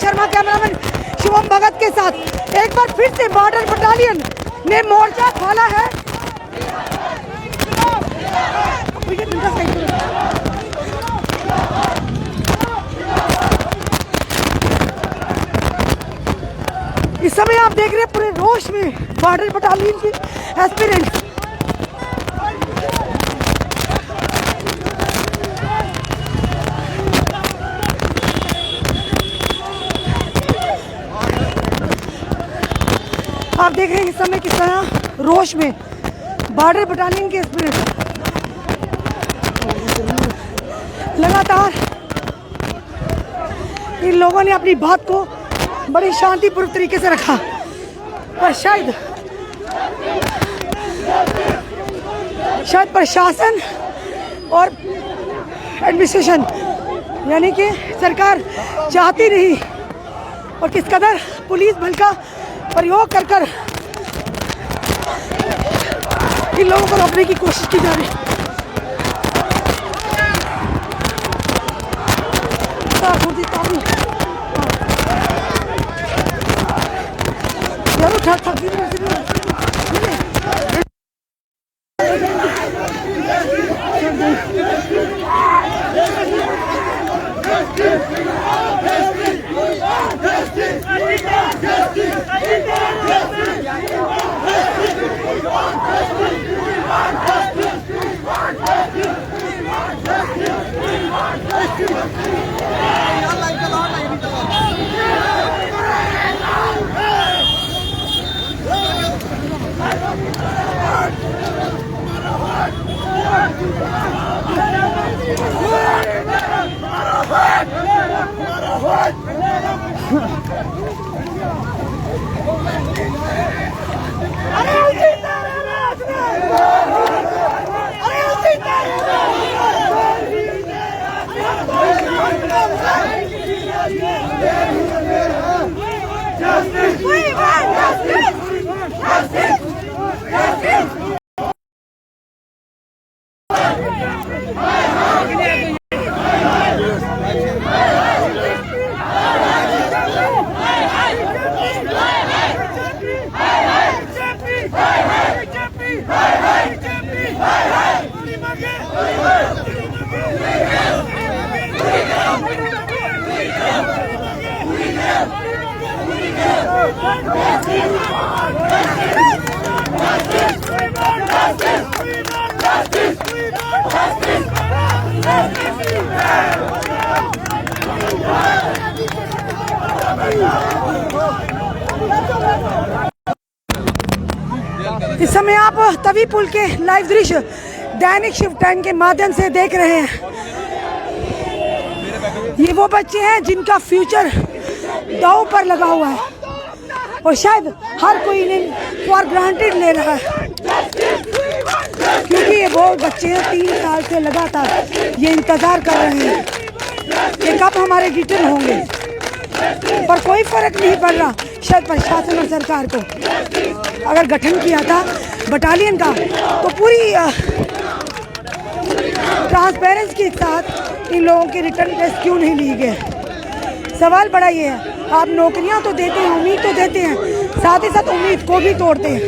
Sharma, cameraman Shubham भगत के साथ एक बार फिर से बॉर्डर बटालियन ने मोर्चा खोला है। इस समय आप देख रहे हैं पूरे रोश में बॉर्डर बटालियन की एस्पिरेंट्स। आप देख रहे हैं इस समय किस तरह रोश में बॉर्डर बटालियन के एस्पिरेंट्स लगातार इन लोगों ने अपनी बात को बड़ी शांतिपूर्ण तरीके से रखा, पर शायद प्रशासन और एडमिनिस्ट्रेशन यानी कि सरकार चाहती नहीं और किस कदर पुलिस बल का प्रयोग कर इन लोगों को रोकने की कोशिश की जा रही है। इस समय आप तवी पुल के लाइव दृश्य दैनिक शिफ्ट टाइम के माध्यम से देख रहे हैं। ये वो बच्चे हैं जिनका फ्यूचर दांव पर लगा हुआ है और शायद हर कोई इन्हें फॉर ग्रांटेड ले रहा है, क्योंकि ये वो बच्चे 3 साल से लगातार ये इंतजार कर रहे हैं कि कब हमारे रिटर्न होंगे, पर कोई फर्क नहीं पड़ रहा। शायद प्रशासन और सरकार को अगर गठन किया था बटालियन का तो पूरी ट्रांसपेरेंसी के साथ इन लोगों के रिटर्न टेस्ट क्यों नहीं लिए गए। सवाल बड़ा ये है, आप नौकरियां तो देते हैं, उम्मीद तो देते हैं, साथ ही साथ उम्मीद को भी तोड़ते हैं।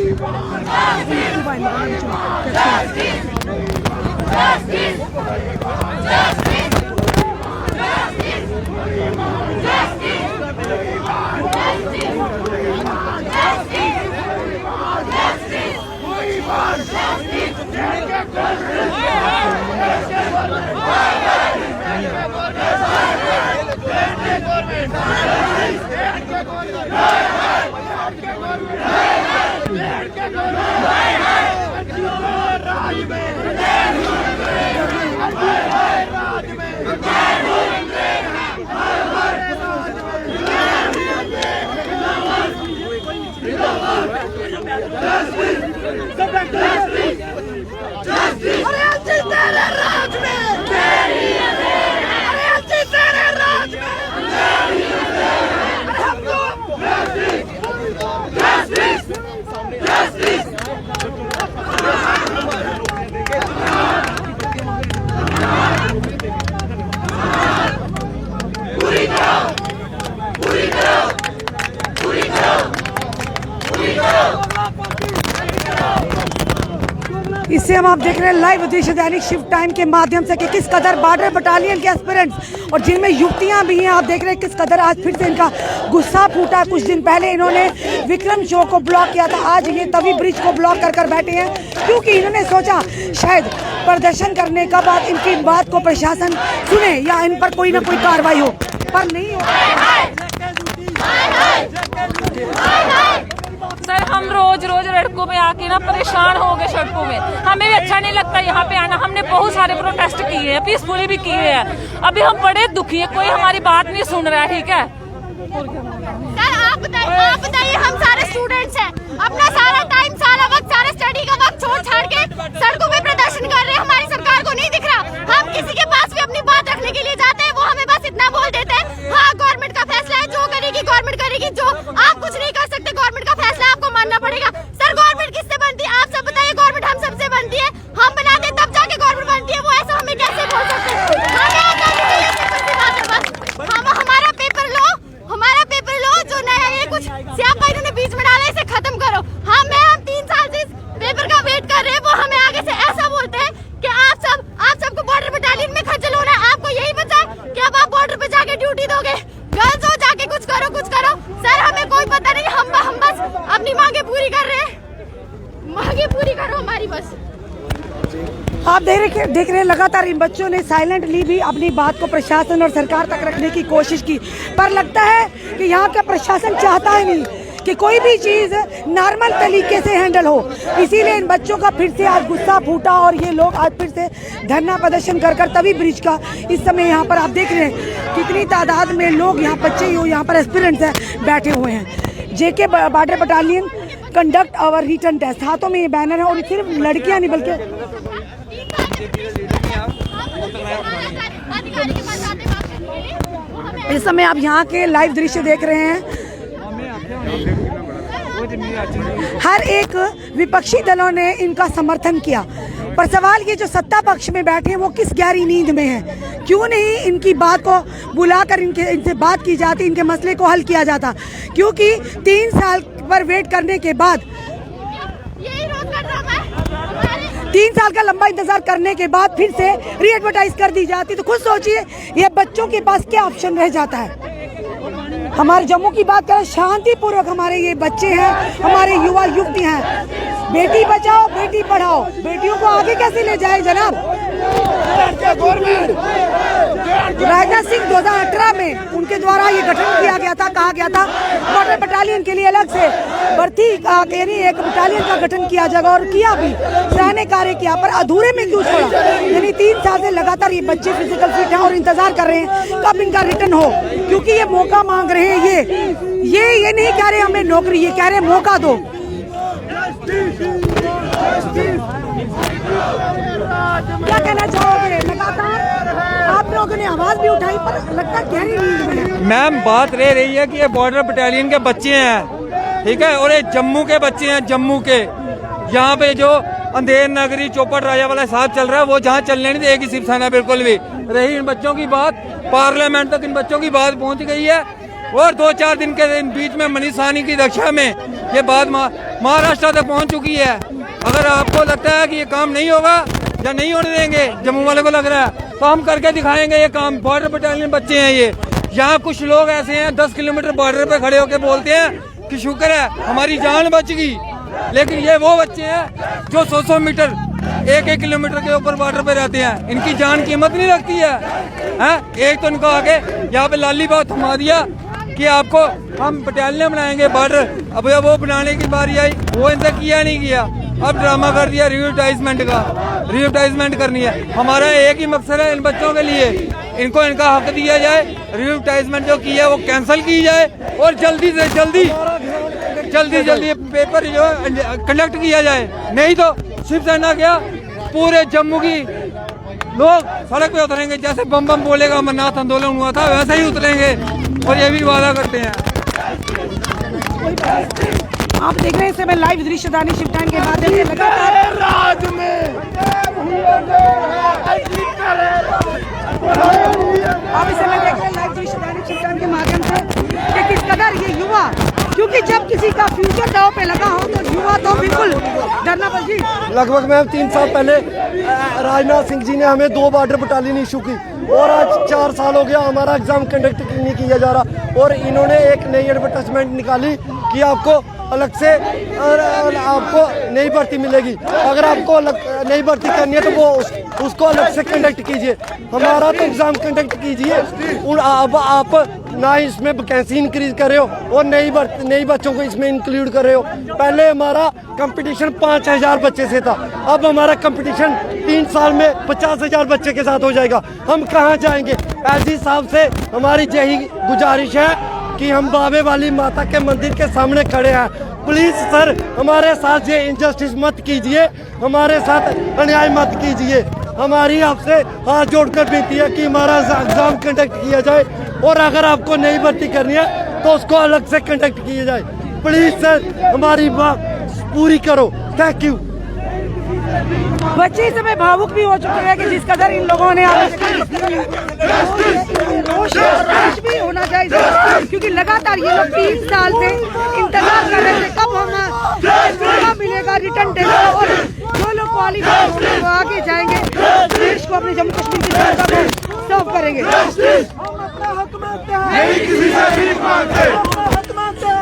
इससे हम आप देख रहे हैं लाइव दृश्य दैनिक शिफ्ट टाइम के माध्यम से कि किस कदर बॉर्डर बटालियन के एस्पिरेंट्स और जिनमें युवतियां भी हैं, आप देख रहे हैं किस कदर आज फिर से इनका गुस्सा फूटा। कुछ दिन पहले इन्होंने विक्रम चौक को ब्लॉक किया था, आज ये तवी ब्रिज को ब्लॉक कर बैठे हैं क्योंकि इन्होंने सोचा शायद प्रदर्शन करने का बाद इनकी बात को प्रशासन सुने या इन पर कोई ना कोई कार्रवाई हो, पर नहीं हो। सर हम रोज सड़कों में आके ना परेशान हो गए। सड़कों में हमें भी अच्छा नहीं लगता यहाँ पे आना। हमने बहुत सारे प्रोटेस्ट किए हैं, पीसफुली भी किए हैं। अभी हम बड़े दुखी है, कोई हमारी बात नहीं सुन रहा है। ठीक है सर आप बताइए हम सारे स्टूडेंट्स हैं, अपना सारा टाइम, सारा वक्त, सारे स्टडी का वक्त छोड़ छाड़ के सड़कों पे प्रदर्शन कर रहे हैं। हमारी सरकार को नहीं दिख रहा। हम किसी के पास भी अपनी बात रखने के लिए जाते हैं, वो हमें बस इतना बोल देते हैं, हाँ गवर्नमेंट का फैसला है, जो करेगी गवर्नमेंट करेगी, जो आप कुछ नहीं कर सकते, गवर्नमेंट का फैसला आपको मानना पड़ेगा। सर गवर्नमेंट किससे बनती है? आप सब बताइए। गवर्नमेंट हम सबसे बनती है, हम बनाते हैं तब जाके गवर्नमेंट बनती है। वो ऐसा हमें कैसे बोल सकते हैं? हमारा पेपर लो, जो नया ये कुछ स्यापा इन्होंने बीच में डाला, इसे खत्म करो। हम 3 साल से इस पेपर का वेट कर रहे हैं। वो हमें आगे से ऐसा बोलते हैं कि आप सबको बॉर्डर बटालियन में खज्जल होना है। आपको यही बचा कि अब आप बॉर्डर पे जाके ड्यूटी दोगे। गर्ल्स हो, जाके कुछ करो। सर हमें कोई पता नहीं, हम बस अपनी मांगे पूरी कर रहे हैं। मांगे पूरी करो हमारी बस। आप देख रहे हैं लगातार इन बच्चों ने साइलेंटली भी अपनी बात को प्रशासन और सरकार तक रखने की कोशिश की, पर लगता है कि यहाँ का प्रशासन चाहता ही नहीं कि कोई भी चीज़ नॉर्मल तरीके से हैंडल हो। इसीलिए इन बच्चों का फिर से आज गुस्सा फूटा और ये लोग आज फिर से धरना प्रदर्शन कर तवी ब्रिज का इस समय यहाँ पर आप देख रहे हैं कितनी तादाद में लोग, यहाँ बच्चे यहाँ पर एस्पिरेंट्स हैं बैठे हुए हैं। JK border battalion conduct our return test, हाथों में ये बैनर है और सिर्फ लड़कियाँ नहीं बल्कि इस समय आप यहाँ के लाइव दृश्य देख रहे हैं। हर एक विपक्षी दलों ने इनका समर्थन किया, पर सवाल ये जो सत्ता पक्ष में बैठे हैं वो किस गहरी नींद में हैं? क्यों नहीं इनकी बात को बुलाकर इनसे बात की जाती, इनके मसले को हल किया जाता? क्योंकि 3 साल पर वेट करने के बाद, 3 साल का लंबा इंतजार करने के बाद फिर से री एडवर्टाइज कर दी जाती, तो खुद सोचिए ये बच्चों के पास क्या ऑप्शन रह जाता है। हमारे जम्मू की बात करें, शांतिपूर्वक हमारे ये बच्चे हैं, हमारे युवा युवती हैं। बेटी बचाओ बेटी पढ़ाओ, बेटियों को आगे कैसे ले जाए जनाब? राजनाथ सिंह 2018 में उनके द्वारा ये गठन किया गया था, कहा गया था बॉर्डर बटालियन के लिए अलग से भर्ती यानी एक बटालियन का गठन किया जाएगा, और किया भी, सराहनीय कार्य किया, पर अधूरे में क्यों छोड़ा? यानी 3 साल से लगातार ये बच्चे फिजिकल फिट हैं और इंतजार कर रहे हैं कब इनका रिटर्न हो, क्योंकि ये मौका मांग रहे हैं। ये नहीं कह रहे हमें नौकरी, ये कह रहे मौका दो। क्या कहना चाहोगे? लगातार आप लोगों ने आवाज भी उठाई, पर लगता गहरी नींद में है। मैम बात रह रही है कि ये बॉर्डर बटालियन के बच्चे हैं, ठीक है, और ये जम्मू के बच्चे हैं। जम्मू के यहाँ पे जो अंधेर नगरी चौपट राजा वाला साहब चल रहा है, वो जहाँ चलने नहीं देगी शिवसेना बिल्कुल भी। रही इन बच्चों की बात, पार्लियामेंट तक इन बच्चों की बात पहुँच गई है, और 2-4 दिन के बीच में मनीष सहनी की अध्यक्षता में ये बात महाराष्ट्र तक पहुँच चुकी है। अगर आपको लगता है कि ये काम नहीं होगा या नहीं होने देंगे, जम्मू वाले को लग रहा है, तो हम करके दिखाएंगे ये काम। बॉर्डर बटालियन बच्चे हैं ये। यहाँ कुछ लोग ऐसे हैं 10 किलोमीटर बॉर्डर पे खड़े होकर बोलते हैं कि शुक्र है हमारी जान बच गई, लेकिन ये वो बच्चे हैं जो 100 मीटर 1-1 किलोमीटर के ऊपर बॉर्डर पे रहते हैं। इनकी जान कीमत नहीं रखती है। एक तो इनको आगे यहाँ पे लाली बात थमा दिया कि आपको हम बटालियन बनाएंगे बॉर्डर, अब वो बनाने की बारी आई, वो इनसे किया नहीं किया। अब ड्रामा कर दिया रीएडवर्टाइजमेंट का, रीएडवर्टाइजमेंट करनी है। हमारा एक ही मकसद है इन बच्चों के लिए, इनको इनका हक दिया जाए, रीएडवर्टाइजमेंट जो की है वो कैंसिल की जाए, और जल्दी से जल्दी पेपर जो कंडक्ट किया जाए। नहीं तो शिवसेना क्या पूरे जम्मू की लोग सड़क पे उतरेंगे, जैसे बम बम बोलेगा अमरनाथ आंदोलन हुआ था वैसे ही उतरेंगे, और ये भी वादा करते हैं। आप देख रहे हैं इस समय लाइव दृश्य दैनिक शिफ्ट टाइम के माध्यम से लगातार राज में आप इस समय देख रहे हैं लाइव दृश्य दैनिक शिफ्ट टाइम के माध्यम से कि किस कदर ये युवा, क्योंकि क्योंकि जब किसी का फ्यूचर दांव पे लगा हो तो युवा तो बिल्कुल डरना बल्कि लगभग मैम 3 साल पहले राजनाथ सिंह जी ने हमें 2 बॉर्डर बटालियन इशू की और आज 4 साल हो गया हमारा एग्जाम कंडक्ट नहीं किया जा रहा और इन्होंने एक नई एडवर्टाइजमेंट निकाली कि आपको अलग से आपको नई भर्ती मिलेगी। अगर आपको नई भर्ती करनी है तो वो उसको अलग से कंडक्ट कीजिए, हमारा तो एग्जाम कंडक्ट कीजिए। अब आप ना इसमें वैकेंसी इंक्रीज कर रहे हो और नई बच्चों को इसमें इंक्लूड कर रहे हो। पहले हमारा कंपटीशन 5000 बच्चे से था, अब हमारा कंपटीशन 3 साल में 50,000 बच्चे के साथ हो जाएगा। हम कहाँ जाएंगे? ऐसी साहब से हमारी यही गुजारिश है कि हम बाबे वाली माता के मंदिर के सामने खड़े हैं, प्लीज सर हमारे साथ ये इनजस्टिस मत कीजिए, हमारे साथ अन्याय मत कीजिए। हमारी आपसे हाथ जोड़कर विनती है कि हमारा एग्जाम कंडक्ट किया जाए और अगर आपको नई भर्ती करनी है तो उसको अलग से कंडक्ट किया जाए। प्लीज सर हमारी बात पूरी करो। Thank you. बच्चे इस समय भावुक भी हो चुके हैं कि जिस कदर इन लोगों ने रोष भी होना चाहिए, क्योंकि लगातार ये लोग 3 साल से इंतजार कर रहे थे कब हमें मिलेगा रिटर्न टेस्ट और जो लोग क्वालिफाई होंगे वो आगे जाएंगे, देश को अपने जम्मू कश्मीर की जनता को सर्व करेंगे। नहीं किसी से भीख मांगते,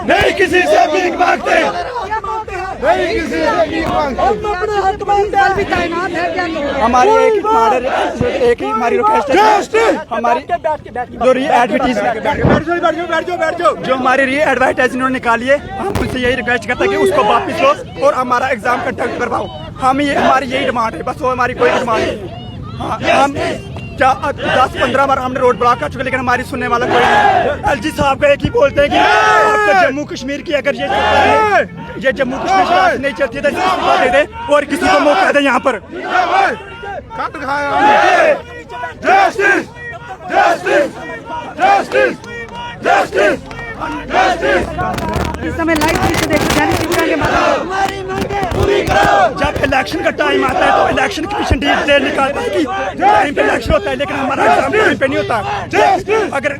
नहीं किसी से भीख मांगते, नहीं किसी से भीख मांगते। भी तैनात है हमारी एक ही हमारी रिक्वेस्ट है, हमारी जो री एडवर्टाइज इन्होंने निकाली है, हम उनसे यही रिक्वेस्ट करते हैं कि उसको वापस लो और हमारा एग्जाम कंडक्ट करवाओ। हम ये हमारी यही डिमांड है, बस वो हमारी कोई डिमांड नहीं। हाँ, हम 10-15 बार हमने रोड ब्लॉक कर चुके लेकिन हमारी सुनने वाला कोई नहीं। एलजी साहब का एक ही बोलते हैं कि आपको जम्मू कश्मीर की अगर ये जम्मू कश्मीर नहीं चलती है तो इस्तीफा दे दे और किसी को मौका दे यहाँ पर। जस्टिस, जस्टिस, जस्टिस, जस्टिस, इस समय लाइव दृश्य देखते जाने के जब इलेक्शन का टाइम आता है तो इलेक्शन कमीशन डिटेल निकालता है कि टाइम पे इलेक्शन होता है लेकिन हमारा एग्जाम टाइम पे नहीं होता। अगर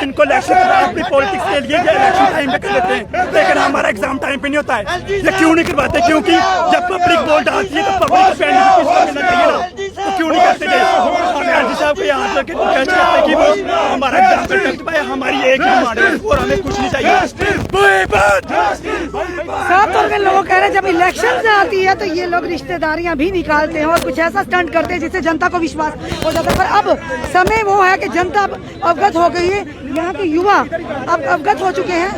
इनको इलेक्शन अपनी पॉलिटिक्स के लिए इलेक्शन टाइम पे कर लेते हैं लेकिन हमारा एग्जाम टाइम पे नहीं होता है। ये क्यों नहीं करवाते? क्योंकि जब पब्लिक वोट डालती है तो पब्लिक को मिलना चाहिए ना, तो क्यों नहीं करते? हम एलजी साहब को यहाँ तक रिक्वेस्ट करते हैं कि वो हमारा एग्जाम कंडक्ट पाए, हमारी एक ही डिमांड है और हमें कुछ नहीं चाहिए। साफ तौर पे लोग कह रहे हैं जब इलेक्शन से आती है तो ये लोग रिश्तेदारियां भी निकालते हैं और कुछ ऐसा स्टंट करते हैं जिससे जनता को विश्वास हो जाता है। पर अब समय वो है कि जनता अब अवगत हो गई है, यहाँ के युवा अब अवगत हो चुके हैं।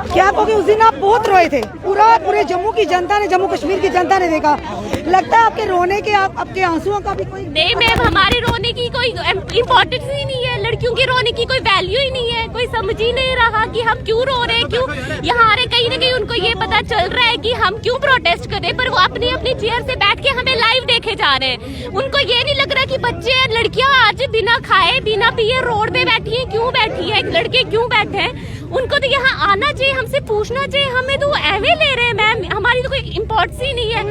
क्या कहोगे? उस दिन आप बहुत रोए थे, पूरे जम्मू की जनता ने, जम्मू कश्मीर की जनता ने देखा। लगता है आपके रोने के, आपके आंसुओं का भी कोई नहीं मैम, हमारे रोने की कोई इम्पोर्टेंस ही नहीं है, लड़कियों के रोने की कोई वैल्यू ही नहीं है। कोई समझ ही नहीं रहा कि हम क्यों रो रहे हैं, क्यों यहाँ आ रहे। कहीं ना कहीं उनको ये पता चल रहा है कि हम क्यों प्रोटेस्ट कर रहे हैं, पर वो अपनी अपनी चेयर से बैठ के हमें लाइव देखे जा रहे हैं। उनको ये नहीं लग रहा कि बच्चे लड़कियां आज बिना खाए बिना पिए रोड पे बैठी है, क्यों बैठी है, लड़के क्यों बैठे हैं। उनको तो यहाँ आना चाहिए, हमसे पूछना चाहिए, हमें तो एवे ले रहे हैं मैम, हमारी तो कोई इम्पोर्टेंस ही नहीं है।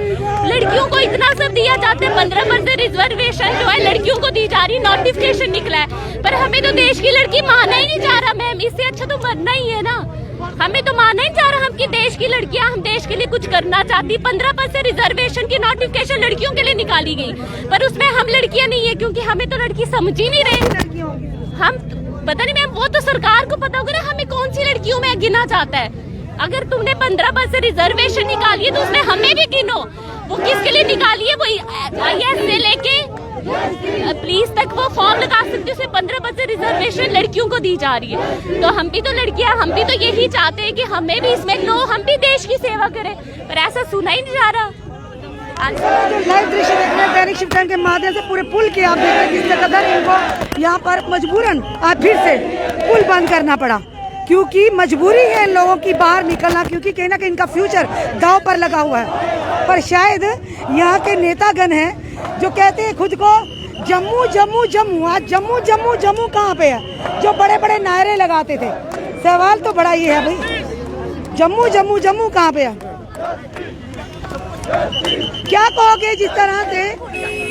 लड़कियों को इतना सब दिया जाता है, 15% रिजर्वेशन जो है लड़कियों को दी जा रही, नोटिफिकेशन निकला है, पर हमें तो देश की लड़की माना ही नहीं जा रहा मैम। इससे अच्छा तो मरना ही है ना, हमें तो माना ही जा रहा हम कि देश की लड़कियां, हम देश के लिए कुछ करना चाहती। 15% रिजर्वेशन की नोटिफिकेशन लड़कियों के लिए निकाली गई, पर उसमें हम लड़कियां नहीं है, क्योंकि हमें तो लड़की समझ ही नहीं रहे। हम पता नहीं मैम, वो तो सरकार को पता होगा ना हमें कौन सी लड़कियों में गिना जाता है। अगर तुमने 15% रिजर्वेशन निकाली है तो उसमें हमें भी गिनो। वो किसके लिए निकाली है? वो IAS से लेके पुलिस तक वो फॉर्म लगा सकते हैं, उसमें 15% रिजर्वेशन लड़कियों को दी जा रही है। तो हम भी तो लड़कियां, हम भी तो यही चाहते हैं कि हमें भी इसमें लो, हम भी देश की सेवा करें, पर ऐसा सुना ही नहीं जा रहा। लाइव दृश्य देखने दैनिक शिफ्ट टाइम के माध्यम से पूरे पुल के आप देख रहे हैं जिससे कदर इनको यहाँ पर मजबूरन आज फिर से पुल बंद करना पड़ा, क्योंकि मजबूरी है इन लोगों की बाहर निकलना, क्योंकि कहीं ना कहीं इनका फ्यूचर दांव पर लगा हुआ है। पर शायद यहाँ के नेतागण हैं जो कहते हैं खुद को जम्मू जम्मू जम्मू। आज जम्मू जम्मू जम्मू कहाँ पे है? जो बड़े बड़े नारे लगाते थे। सवाल तो बड़ा ये है भाई, जम्मू जम्मू जम्मू कहाँ पे है? क्या कहोगे जिस तरह से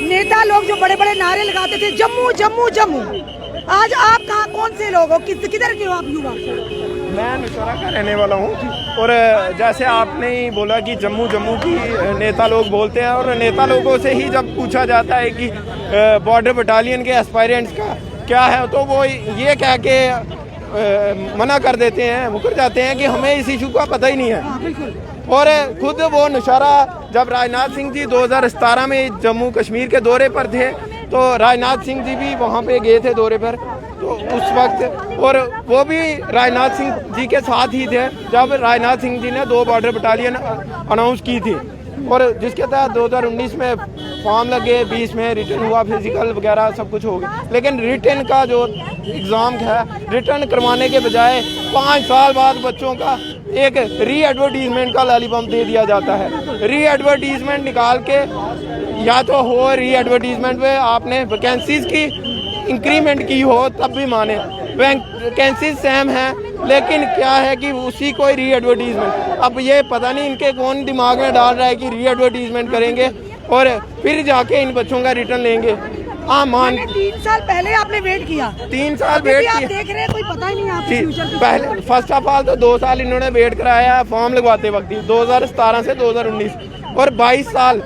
नेता लोग जो बड़े बड़े नारे लगाते थे जम्मू जम्मू जम्मू, आज आप कहाँ कौन से लोग हो, किधर के हो आप युवा? मैं नौशहरा का रहने वाला हूँ और जैसे आपने ही बोला कि जम्मू जम्मू की नेता लोग बोलते हैं और नेता लोगों से ही जब पूछा जाता है कि बॉर्डर बटालियन के एस्पायरेंट्स का क्या है तो वो ये कह के मना कर देते हैं, मुकर जाते हैं कि हमें इस इशू का पता ही नहीं है। और खुद वो नौशहरा जब राजनाथ सिंह जी 2017 में जम्मू कश्मीर के दौरे पर थे तो राजनाथ सिंह जी भी वहाँ पे गए थे दौरे पर, तो उस वक्त और वो भी राजनाथ सिंह जी के साथ ही थे जब राजनाथ सिंह जी ने 2 बॉर्डर बटालियन अनाउंस की थी और जिसके तहत 2019 में फॉर्म लगे, 20 में रिटर्न हुआ, फिजिकल वगैरह सब कुछ हो गया। लेकिन रिटर्न का जो एग्ज़ाम है, रिटर्न करवाने के बजाय 5 साल बाद बच्चों का एक री एडवर्टीजमेंट का लॉलीपॉप दे दिया जाता है। री एडवर्टीजमेंट निकाल के या तो हो री एडवर्टीजमेंट में आपने वैकेंसीज की इंक्रीमेंट की हो तब भी माने, वैकेंसीज सेम है लेकिन क्या है कि उसी को री एडवर्टीजमेंट, अब ये पता नहीं इनके कौन दिमाग में डाल रहा है कि री एडवर्टीजमेंट करेंगे और फिर जाके इन बच्चों का रिटर्न लेंगे। हाँ मान 3 साल पहले आपने वेट किया, 3 साल वेट आप किया, देख रहे हैं कोई पता ही नहीं आपके फ्यूचर की। पहले फर्स्ट ऑफ ऑल तो 2 साल इन्होंने वेट कराया फॉर्म लगवाते वक्त ही, 2017 से 2019 और 22 साल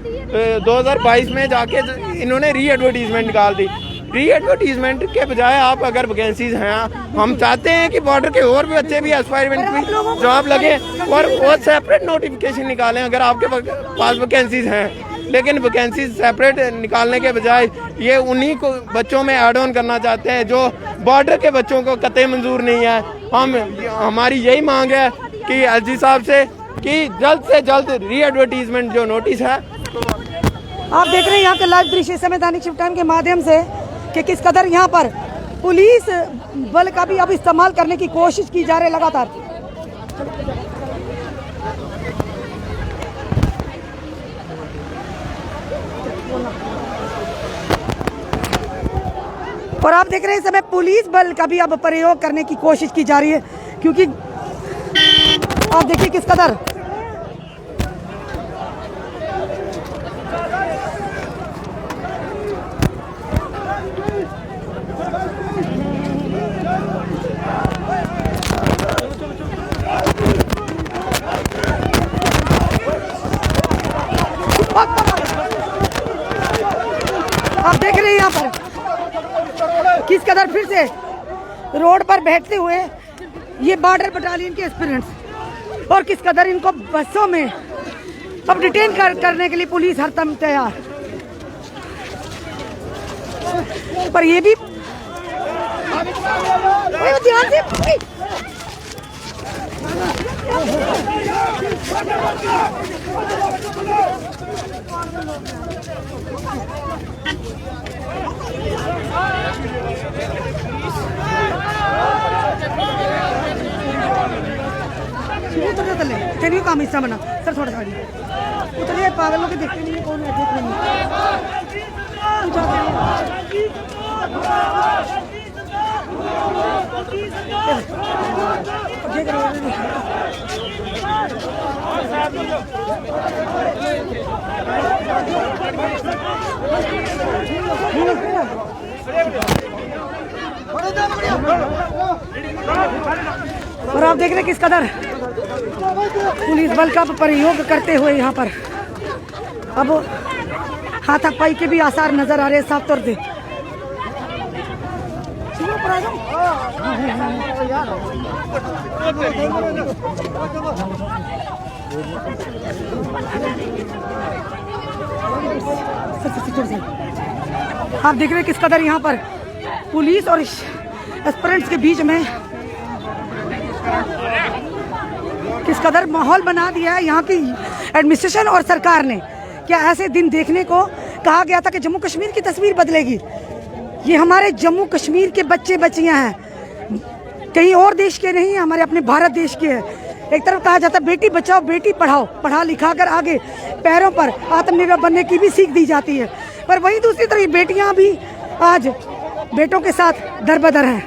2022 में जाके इन्होंने री एडवर्टीजमेंट निकाल दी। री एडवर्टीजमेंट के बजाय आप अगर वैकेंसीज हैं, हम चाहते हैं कि बॉर्डर के और भी बच्चे भी एस्पायरमेंट में जॉब लगे और वो सेपरेट नोटिफिकेशन निकालें अगर आपके पास वैकेंसीज हैं, लेकिन वैकेंसीज सेपरेट निकालने के बजाय ये उन्हीं को बच्चों में ऐड ऑन करना चाहते हैं जो बॉर्डर के बच्चों को कतई मंजूर नहीं है। हमारी यही मांग है कि एलजी साहब से जल्द री एडवर्टीजमेंट जो नोटिस है। आप देख रहे हैं यहाँ के लाइव दृश्य समय दैनिक शिफ्ट टाइम के माध्यम से कि किस कदर यहाँ पर पुलिस बल का भी अब इस्तेमाल करने की कोशिश की जा रही है लगातार। और आप देख रहे हैं इस समय पुलिस बल का भी अब प्रयोग करने की कोशिश की जा रही है क्योंकि आप देखिए किस कदर आप देख रहे हैं यहाँ पर किस कदर फिर से रोड पर बैठते हुए ये बॉर्डर बटालियन के एस्पिरेंट्स और किस कदर इनको बसों में अब डिटेन करने के लिए पुलिस हर दम तैयार। पर ये भी ध्यान से चलिए काम हिस्सा बना सर, थोड़ा सा उतरिए, पागलों के देखते नहीं कौन है, देख और आप देख रहे हैं किस कदर पुलिस बल का प्रयोग करते हुए यहाँ पर अब हाथापाई के भी आसार नजर आ रहे हैं साफ तौर से। आप देख रहे हैं किस कदर यहाँ पर पुलिस और एस्पिरेंट्स के बीच में किस कदर माहौल बना दिया है यहाँ की एडमिनिस्ट्रेशन और सरकार ने। क्या ऐसे दिन देखने को कहा गया था कि जम्मू कश्मीर की तस्वीर बदलेगी? ये हमारे जम्मू कश्मीर के बच्चे बच्चियां हैं, कहीं और देश के नहीं, हमारे अपने भारत देश के हैं। एक तरफ कहा जाता है बेटी बचाओ बेटी पढ़ाओ, पढ़ा लिखा कर आगे पैरों पर आत्मनिर्भर बनने की भी सीख दी जाती है, पर वहीं दूसरी तरफ बेटियां भी आज बेटों के साथ दरबदर हैं।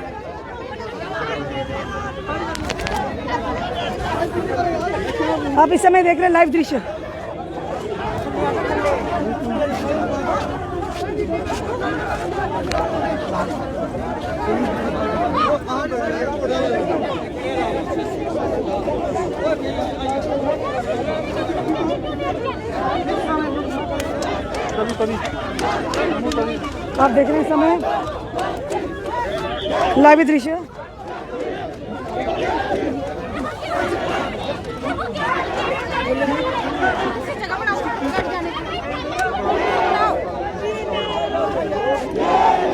आप इस समय देख रहे हैं लाइव दृश्य आप देख रहे हैं समय लाइव दृश्य।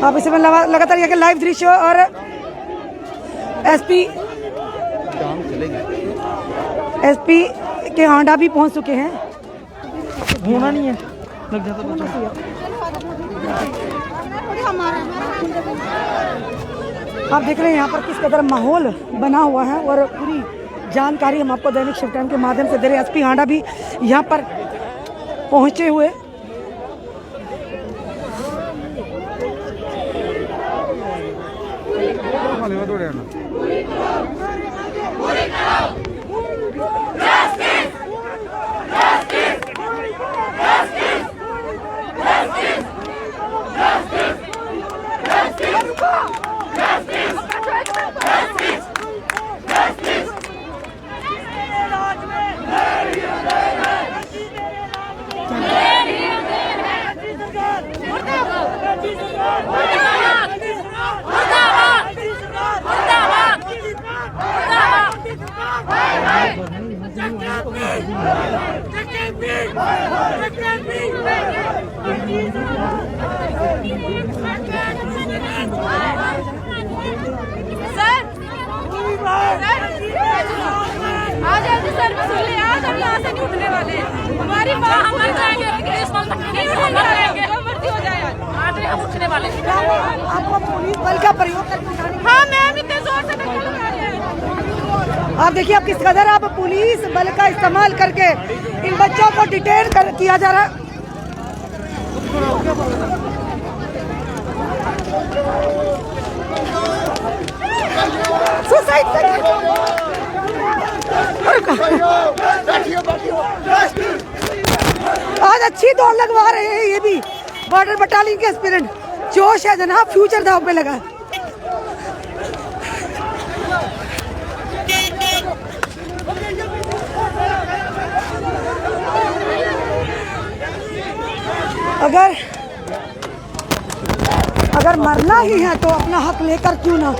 आप इस समय लगातार ये लाइव दृश्य और एसपी के हांडा भी पहुंच चुके हैं। होना नहीं है, लग जाता आप देख रहे हैं यहाँ पर किस कदर माहौल बना हुआ है और पूरी जानकारी हम आपको दैनिक शिव टाइम के माध्यम से दे रहे हैं। एसपी हांडा भी यहाँ पर पहुंचे हुए। आपको पुलिस बल का प्रयोग करके आप देखिए आप किस कदर आप पुलिस बल का इस्तेमाल करके इन बच्चों को डिटेन किया जा रहा है। सुसाइड आज अच्छी दौड़ लगवा रहे हैं ये भी बॉर्डर बटालियन के एस्पिरेंट। जोश है जनाब, फ्यूचर दांव पे लगा। अगर मरना ही है तो अपना हक लेकर क्यों ना।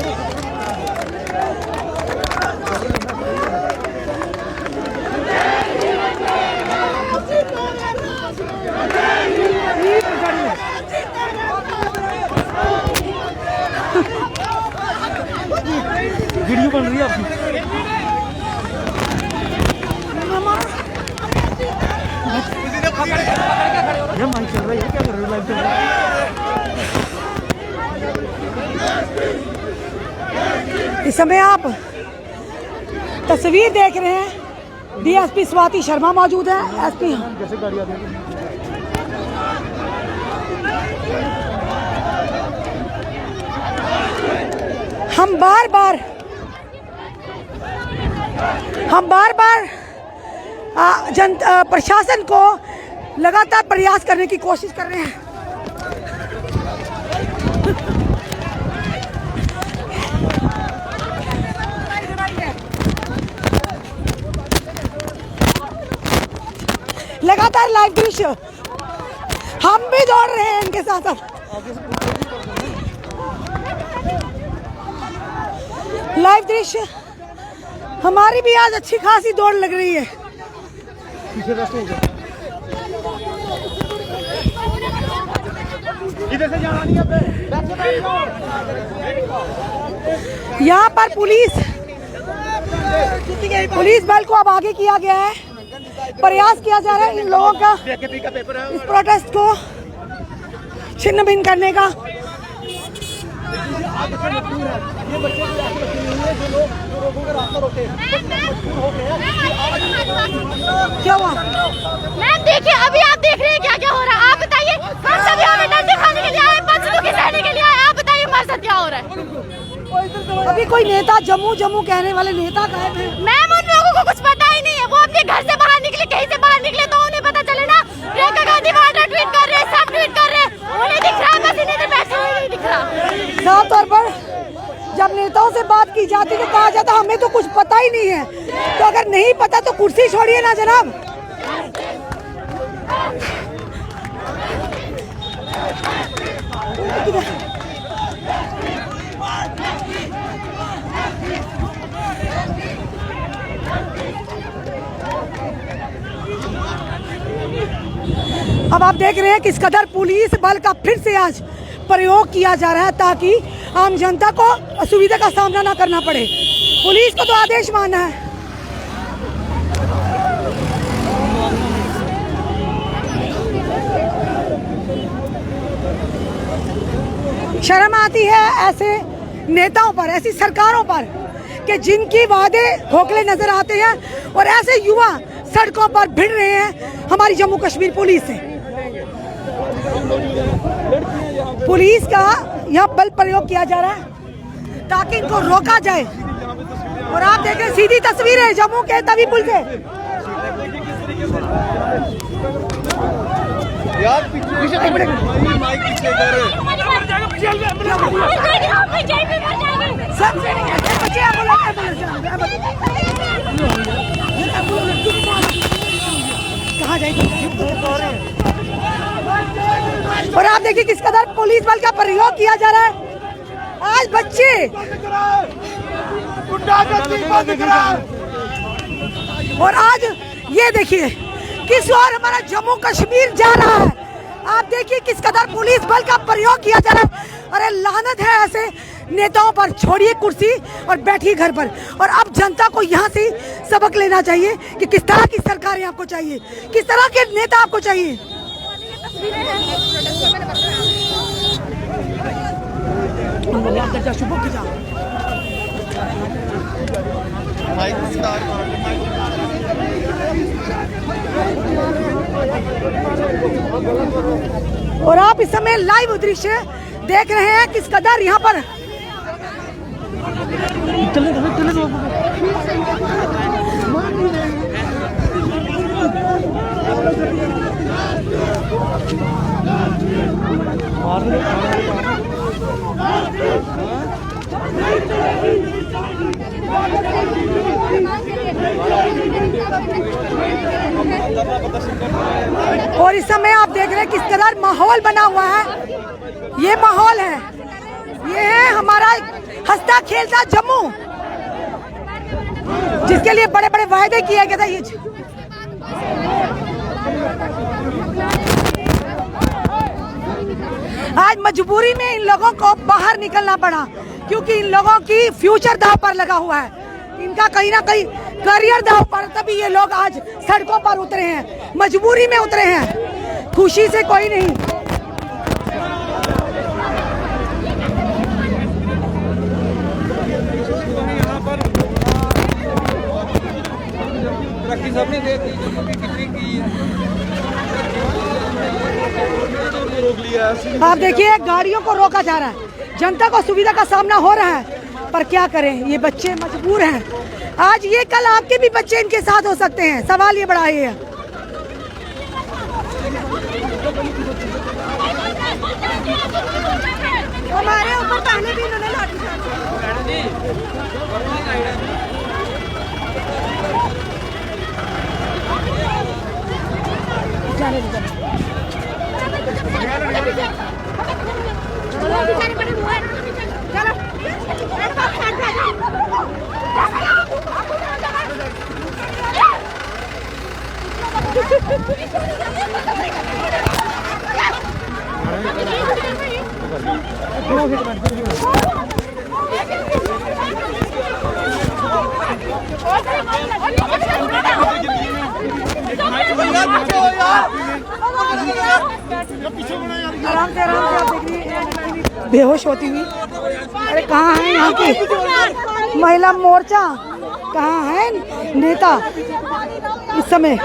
वीडियो बन रही है आपकी। ये माइक चल रहा है, क्या कर रहे हो? लाइव चल रहा है। इस समय आप तस्वीर देख रहे हैं, डीएसपी स्वाति शर्मा मौजूद है। एसपी जैसे गाड़ी आती है हम बार बार प्रशासन को लगातार प्रयास करने की कोशिश कर रहे हैं। लगातार लाइव दृश्य हम भी दौड़ रहे हैं इनके साथ साथ। लाइव दृश्य हमारी भी आज अच्छी खासी दौड़ लग रही है। यहाँ पर पुलिस बल को अब आगे किया गया है। प्रयास किया जा रहा है इन लोगों का इस प्रोटेस्ट को छिन्न भिन्न करने का। क्या हुआ मैम? देखिए अभी आप देख रहे हैं क्या क्या हो रहा है। आप बताइए, हम सब यहाँ पे डंडे खाने के लिए आए, बदसलूकी सहने के लिए आए। आप बताइए हमारे साथ क्या हो रहा है। अभी कोई नेता जम्मू कहने वाले नेता गए थे। मैम उन लोगों को कुछ पता ही नहीं है। वो अपने घर से बाहर निकले, कहीं से बाहर निकले तो उन्हें पता चले ना। प्रियंका गांधी वाड्रा ट्वीट कर रहे हैं, सब ट्वीट कर रहे हैं, उन्हें दिख रहा है, बस इन्हें तो पैसे नहीं दिख रहा। साफ तौर पर जब नेताओं से बात की जाती तो कहा जाता हमें तो कुछ पता ही नहीं है। तो अगर नहीं पता तो कुर्सी छोड़िए ना जनाब। अब आप देख रहे हैं किस कदर पुलिस बल का फिर से आज प्रयोग किया जा रहा है ताकि आम जनता को असुविधा का सामना ना करना पड़े। पुलिस को तो आदेश मानना है। शर्म आती है ऐसे नेताओं पर, ऐसी सरकारों पर कि जिनकी वादे खोखले नजर आते हैं और ऐसे युवा सड़कों पर भिड़ रहे हैं हमारी जम्मू कश्मीर पुलिस से। पुलिस का यहाँ बल प्रयोग किया जा रहा है ताकि इनको रोका जाए। और आप देखें सीधी तस्वीर है जम्मू के तवी पुल से। कहाँ जाएगी? और आप देखिए किस कदर पुलिस बल का प्रयोग किया जा रहा है। आज बच्चे और आज ये देखिए किस ओर हमारा जम्मू कश्मीर जा रहा है। आप देखिए किस कदर पुलिस बल का प्रयोग किया जा रहा है। अरे लानत है ऐसे नेताओं पर। छोड़िए कुर्सी और बैठिए घर पर। और अब जनता को यहाँ से सबक लेना चाहिए कि किस तरह की सरकारें आपको चाहिए, किस तरह के नेता आपको चाहिए। और आप इस समय लाइव दृश्य देख रहे हैं किस कदर यहाँ पर और इस समय आप देख रहे हैं किस कदर माहौल बना हुआ है। ये माहौल है, ये है हमारा हंसता खेलता जम्मू जिसके लिए बड़े बड़े वायदे किए गए थे। ये आज मजबूरी में इन लोगों को बाहर निकलना पड़ा क्योंकि इन लोगों की फ्यूचर दांव पर लगा हुआ है। इनका कहीं ना कहीं करियर दांव पर, तभी ये लोग आज सड़कों पर उतरे हैं, मजबूरी में उतरे हैं, खुशी से कोई नहीं। आप देखिए गाड़ियों को रोका जा रहा है, जनता को सुविधा का सामना हो रहा है, पर क्या करें, ये बच्चे मजबूर हैं। आज ये कल आपके भी बच्चे इनके साथ हो सकते हैं। सवाल ये बड़ा है। हमारे ऊपर पहले भी इन्होंने आराम से आप देखिए बेहोश होती हुई। अरे कहाँ है यहाँ की महिला मोर्चा, कहाँ है नेता इस समय?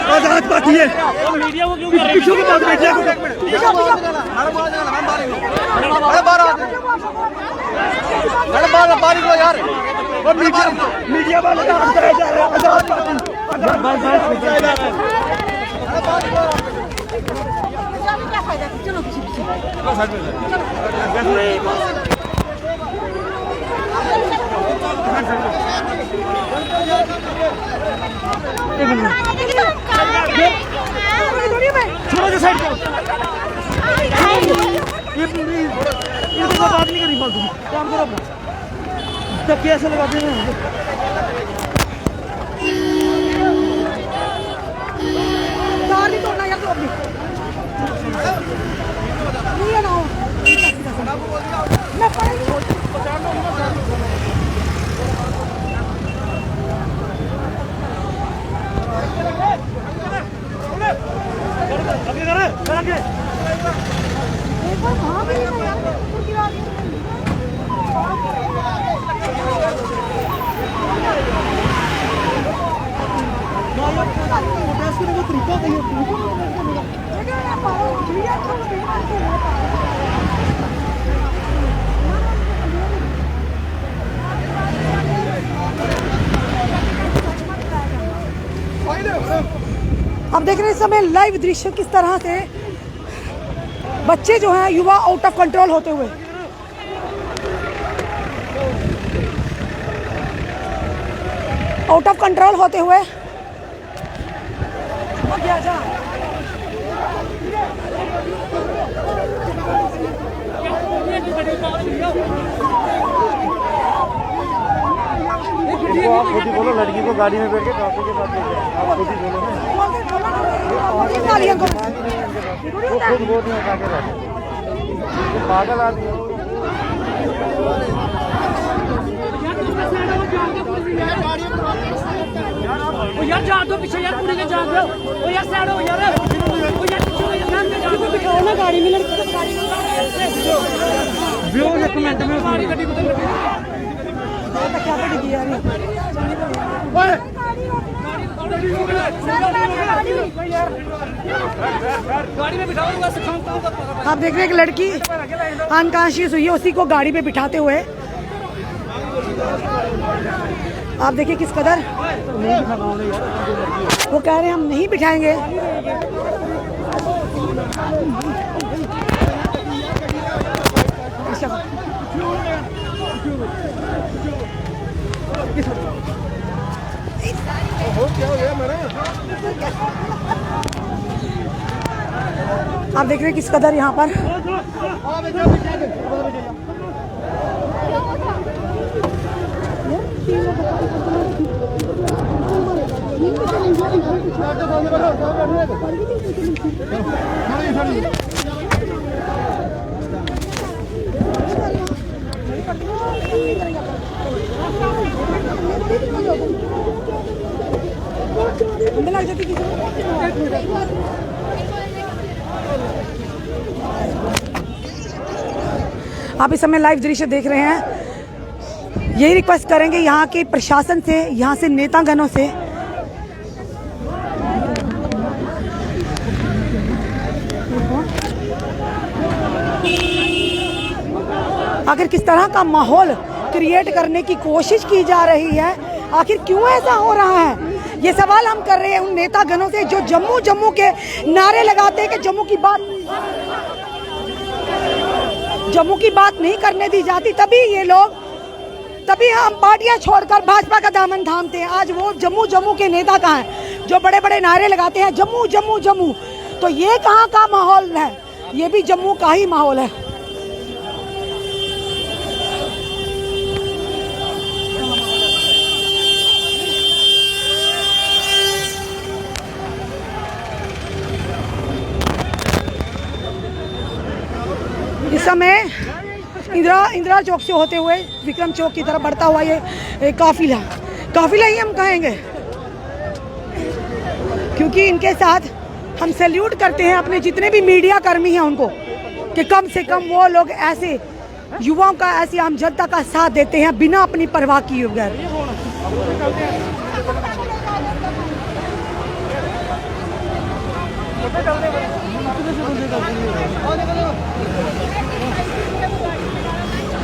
आजाद पार्टी है। मीडिया को क्यों कर रहे हो? मीडिया को मीडिया वाले काम कराए जा रहे हैं। आजाद छोड़ो जो साइड ये बात नहीं करी फालतू काम करो अपना तब कैसे लगाते हैं तार नहीं तोड़ना यार, तो अपनी नहीं है ना मैं पढ़ेगी अब देख रहे हैं इस समय लाइव दृश्य किस तरह से बच्चे जो हैं युवा आउट ऑफ कंट्रोल होते हुए आप खुद ही बोलो, लड़की को गाड़ी में बैठ के काफी के साथ लेके आप खुद ही बोलो ना। वो खुद बोल नहीं उठा के बैठे, पागल आदमी है। यार जान दो पीछे यार, पूरी के जान दो। ओ यार साइड हो यार, ओ यार जान दो बिठाओ ना गाड़ी में, लड़की को गाड़ी में व्यूअर एक मिनट में गाड़ी गड्डी को क्या पड़ी यार ओए गाड़ी में बिठाऊंगा सिखाऊंगा। आप देख रहे हैं एक लड़की अनकॉन्शियस हुई है, उसी को गाड़ी पे बिठाते हुए आप देखिए किस कदर वो कह रहे हैं हम नहीं बिठाएंगे। आप देख रहे हैं किस कदर यहाँ पर लग जाती आप इस समय लाइव दृश्य देख रहे हैं। यही रिक्वेस्ट करेंगे यहाँ के प्रशासन से, यहाँ से नेतागणों से आखिर किस तरह का माहौल क्रिएट करने की कोशिश की जा रही है, आखिर क्यों ऐसा हो रहा है, ये सवाल हम कर रहे हैं उन नेतागणों से जो जम्मू जम्मू के नारे लगाते हैं कि जम्मू की बात नहीं करने दी जाती, तभी हम पार्टियां छोड़कर भाजपा का दामन थामते हैं। आज वो जम्मू के नेता कहाँ हैं जो बड़े बड़े नारे लगाते हैं जम्मू जम्मू जम्मू, तो ये कहाँ का माहौल है, ये भी जम्मू का ही माहौल है। इस समय इंदिरा चौक से होते हुए विक्रम चौक की तरफ बढ़ता हुआ ये काफिला ही हम कहेंगे, क्योंकि इनके साथ हम सैल्यूट करते हैं अपने जितने भी मीडिया कर्मी हैं उनको, कि कम से कम वो लोग ऐसे युवाओं का, ऐसी आम जनता का साथ देते हैं बिना अपनी परवाह किए बगैर।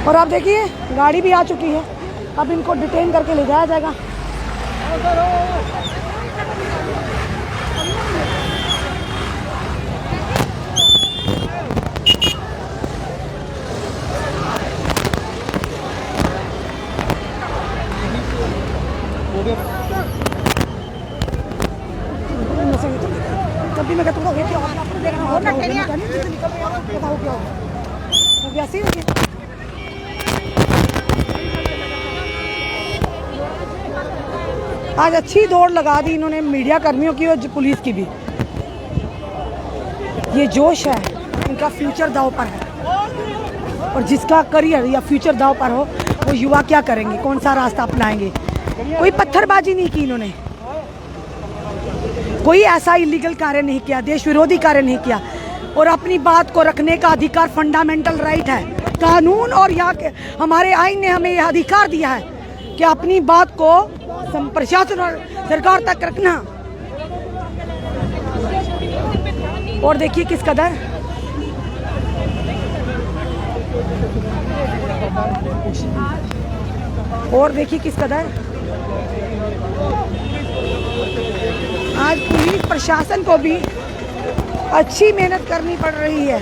और आप देखिए गाड़ी भी आ चुकी है, अब इनको डिटेन करके ले जाया जाएगा। कभी मैं कहता हूँ क्या आपने देखना हो ना बताओ क्या हो गया सी हो गया। आज अच्छी दौड़ लगा दी इन्होंने मीडिया कर्मियों की और पुलिस की भी। ये जोश है, इनका फ्यूचर दांव पर है, और जिसका करियर या फ्यूचर दांव पर हो वो युवा क्या करेंगे, कौन सा रास्ता अपनाएंगे। कोई पत्थरबाजी नहीं की इन्होंने, कोई ऐसा इलीगल कार्य नहीं किया, देश विरोधी कार्य नहीं किया, और अपनी बात को रखने का अधिकार फंडामेंटल राइट है। कानून और यहाँ के हमारे आईन ने हमें यह अधिकार दिया है कि अपनी बात को प्रशासन और सरकार तक रखना। और देखिए किस कदर आज पुलिस प्रशासन को भी अच्छी मेहनत करनी पड़ रही है।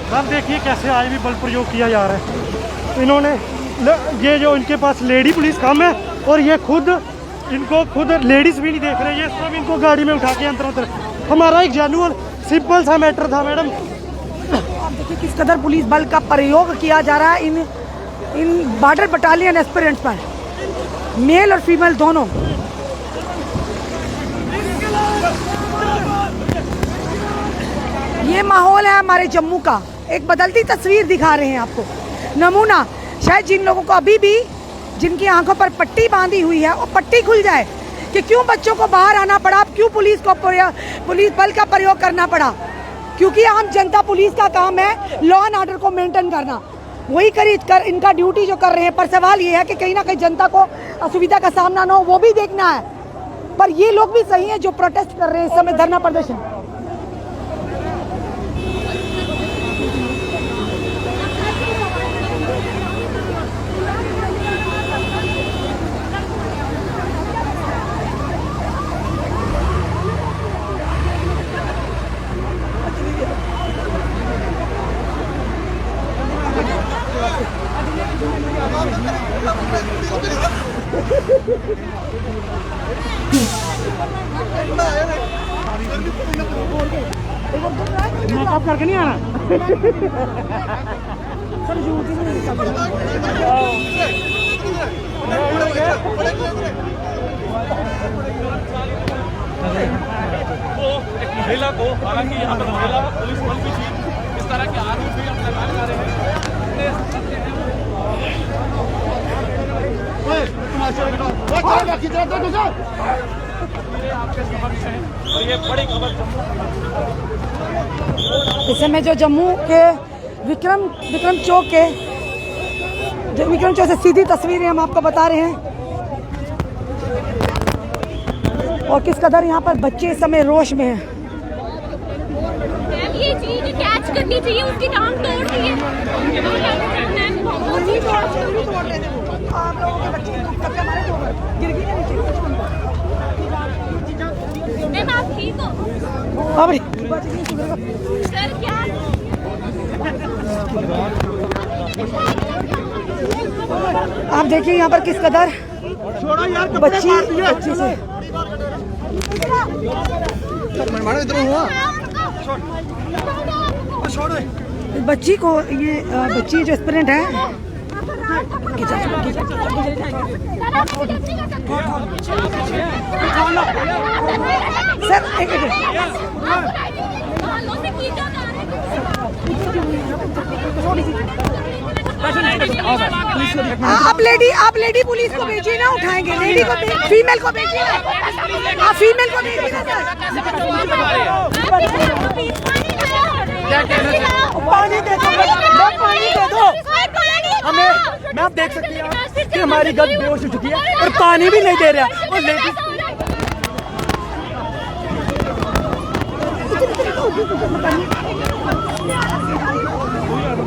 सर देखिए कैसे आज भी बल प्रयोग किया जा रहा है। इन्होंने ये जो इनके पास लेडी पुलिस कम है, और ये इनको खुद लेडीज भी नहीं देख रहे, ये सब इनको गाड़ी में उठा के अंदर हमारा एक जेन्युइन सिंपल सा मैटर था मैडम। आप देखिए किस कदर पुलिस बल का प्रयोग किया जा रहा है इन बॉर्डर बटालियन एस्पिरेंट्स पर, मेल और फीमेल दोनों। ये माहौल है हमारे जम्मू का, एक बदलती तस्वीर दिखा रहे हैं आपको। नमूना शायद जिन लोगों को अभी भी जिनकी आंखों पर पट्टी बांधी हुई है वो पट्टी खुल जाए कि क्यों बच्चों को बाहर आना पड़ा, क्यों पुलिस बल का प्रयोग करना पड़ा। क्योंकि आम जनता पुलिस का काम है लॉ एंड ऑर्डर को मेंटेन करना, वही कर इनका ड्यूटी जो कर रहे हैं। पर सवाल ये है कि कहीं ना कहीं जनता को असुविधा का सामना न हो, वो भी देखना है। पर ये लोग भी सही हैं जो प्रोटेस्ट कर रहे हैं इस समय, धरना प्रदर्शन। मेकअप करके नहीं आना। महिला को, हालांकि यहाँ पर महिला पुलिस बल भी थी, इस तरह के आरोप भी अब लगाए जा रहे हैं। ये बड़ी खबर इस समय जो जम्मू के विक्रम चौक से सीधी तस्वीरें हम आपको बता रहे हैं, और किस कदर यहाँ पर बच्चे इस समय रोश में हैं। ये चीज कैच करनी चाहिए, उसकी टांग तोड़ दी है। आप लोगों के बच्चे गिर गई ना नीचे। मैम आप ठीक हो? सर क्या? आप देखिए यहाँ पर किस कदर बच्ची से बच्ची को, ये बच्ची जो एस्पिरेंट है, सर एक सालों से कीचड़ जा रहे आप लेडी पुलिस को भेजिए ना, उठाएंगे लेडी को, फीमेल को भेजिए ना, आप फीमेल को भेजिए ना सर। पानी दे दो, पानी दे दो हमें। मैं आप देख सकती हैं कि हमारी गर्ल बेहोश हो चुकी है और पानी भी नहीं दे रहा। और लेडीज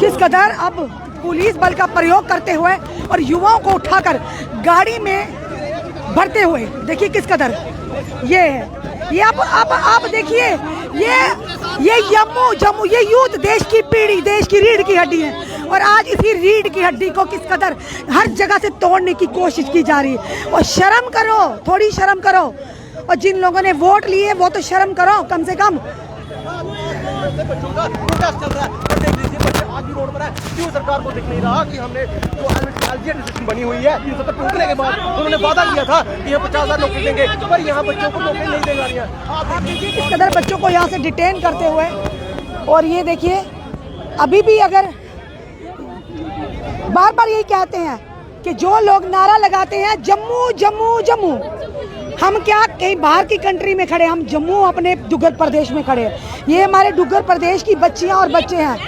किस कदर अब पुलिस बल का प्रयोग करते हुए और युवाओं को उठाकर गाड़ी में भरते हुए, देखिए किस कदर ये है। ये आप देखिए, ये जम्मू ये यूथ देश की पीढ़ी, देश की रीढ़ की हड्डी है, और आज इसी रीढ़ की हड्डी को किस कदर हर जगह से तोड़ने की कोशिश की जा रही है। और शर्म करो, थोड़ी शर्म करो, और जिन लोगों ने वोट लिए वो तो शर्म करो कम से कम। रोड पर है, क्यों सरकार को दिख नहीं रहा कि हमने जो एलजीएन बनी हुई है, इन सब टूटने के बाद उन्होंने वादा किया था कि ये 50,000 नौकरी देंगे, पर यहाँ बच्चों को नौकरी नहीं देगा रही है। आप देखिए किस कदर बच्चों को यहाँ से डिटेन करते हुए, और ये देखिए अभी भी अगर बार बार यही कहते हैं कि जो लोग नारा लगाते हैं जम्मू जम्मू जम्मू, हम क्या कहीं बाहर की कंट्री में खड़े, हम जम्मू अपने डुग्गर प्रदेश में खड़े। ये हमारे डुग्गर प्रदेश की बच्चियां और बच्चे हैं।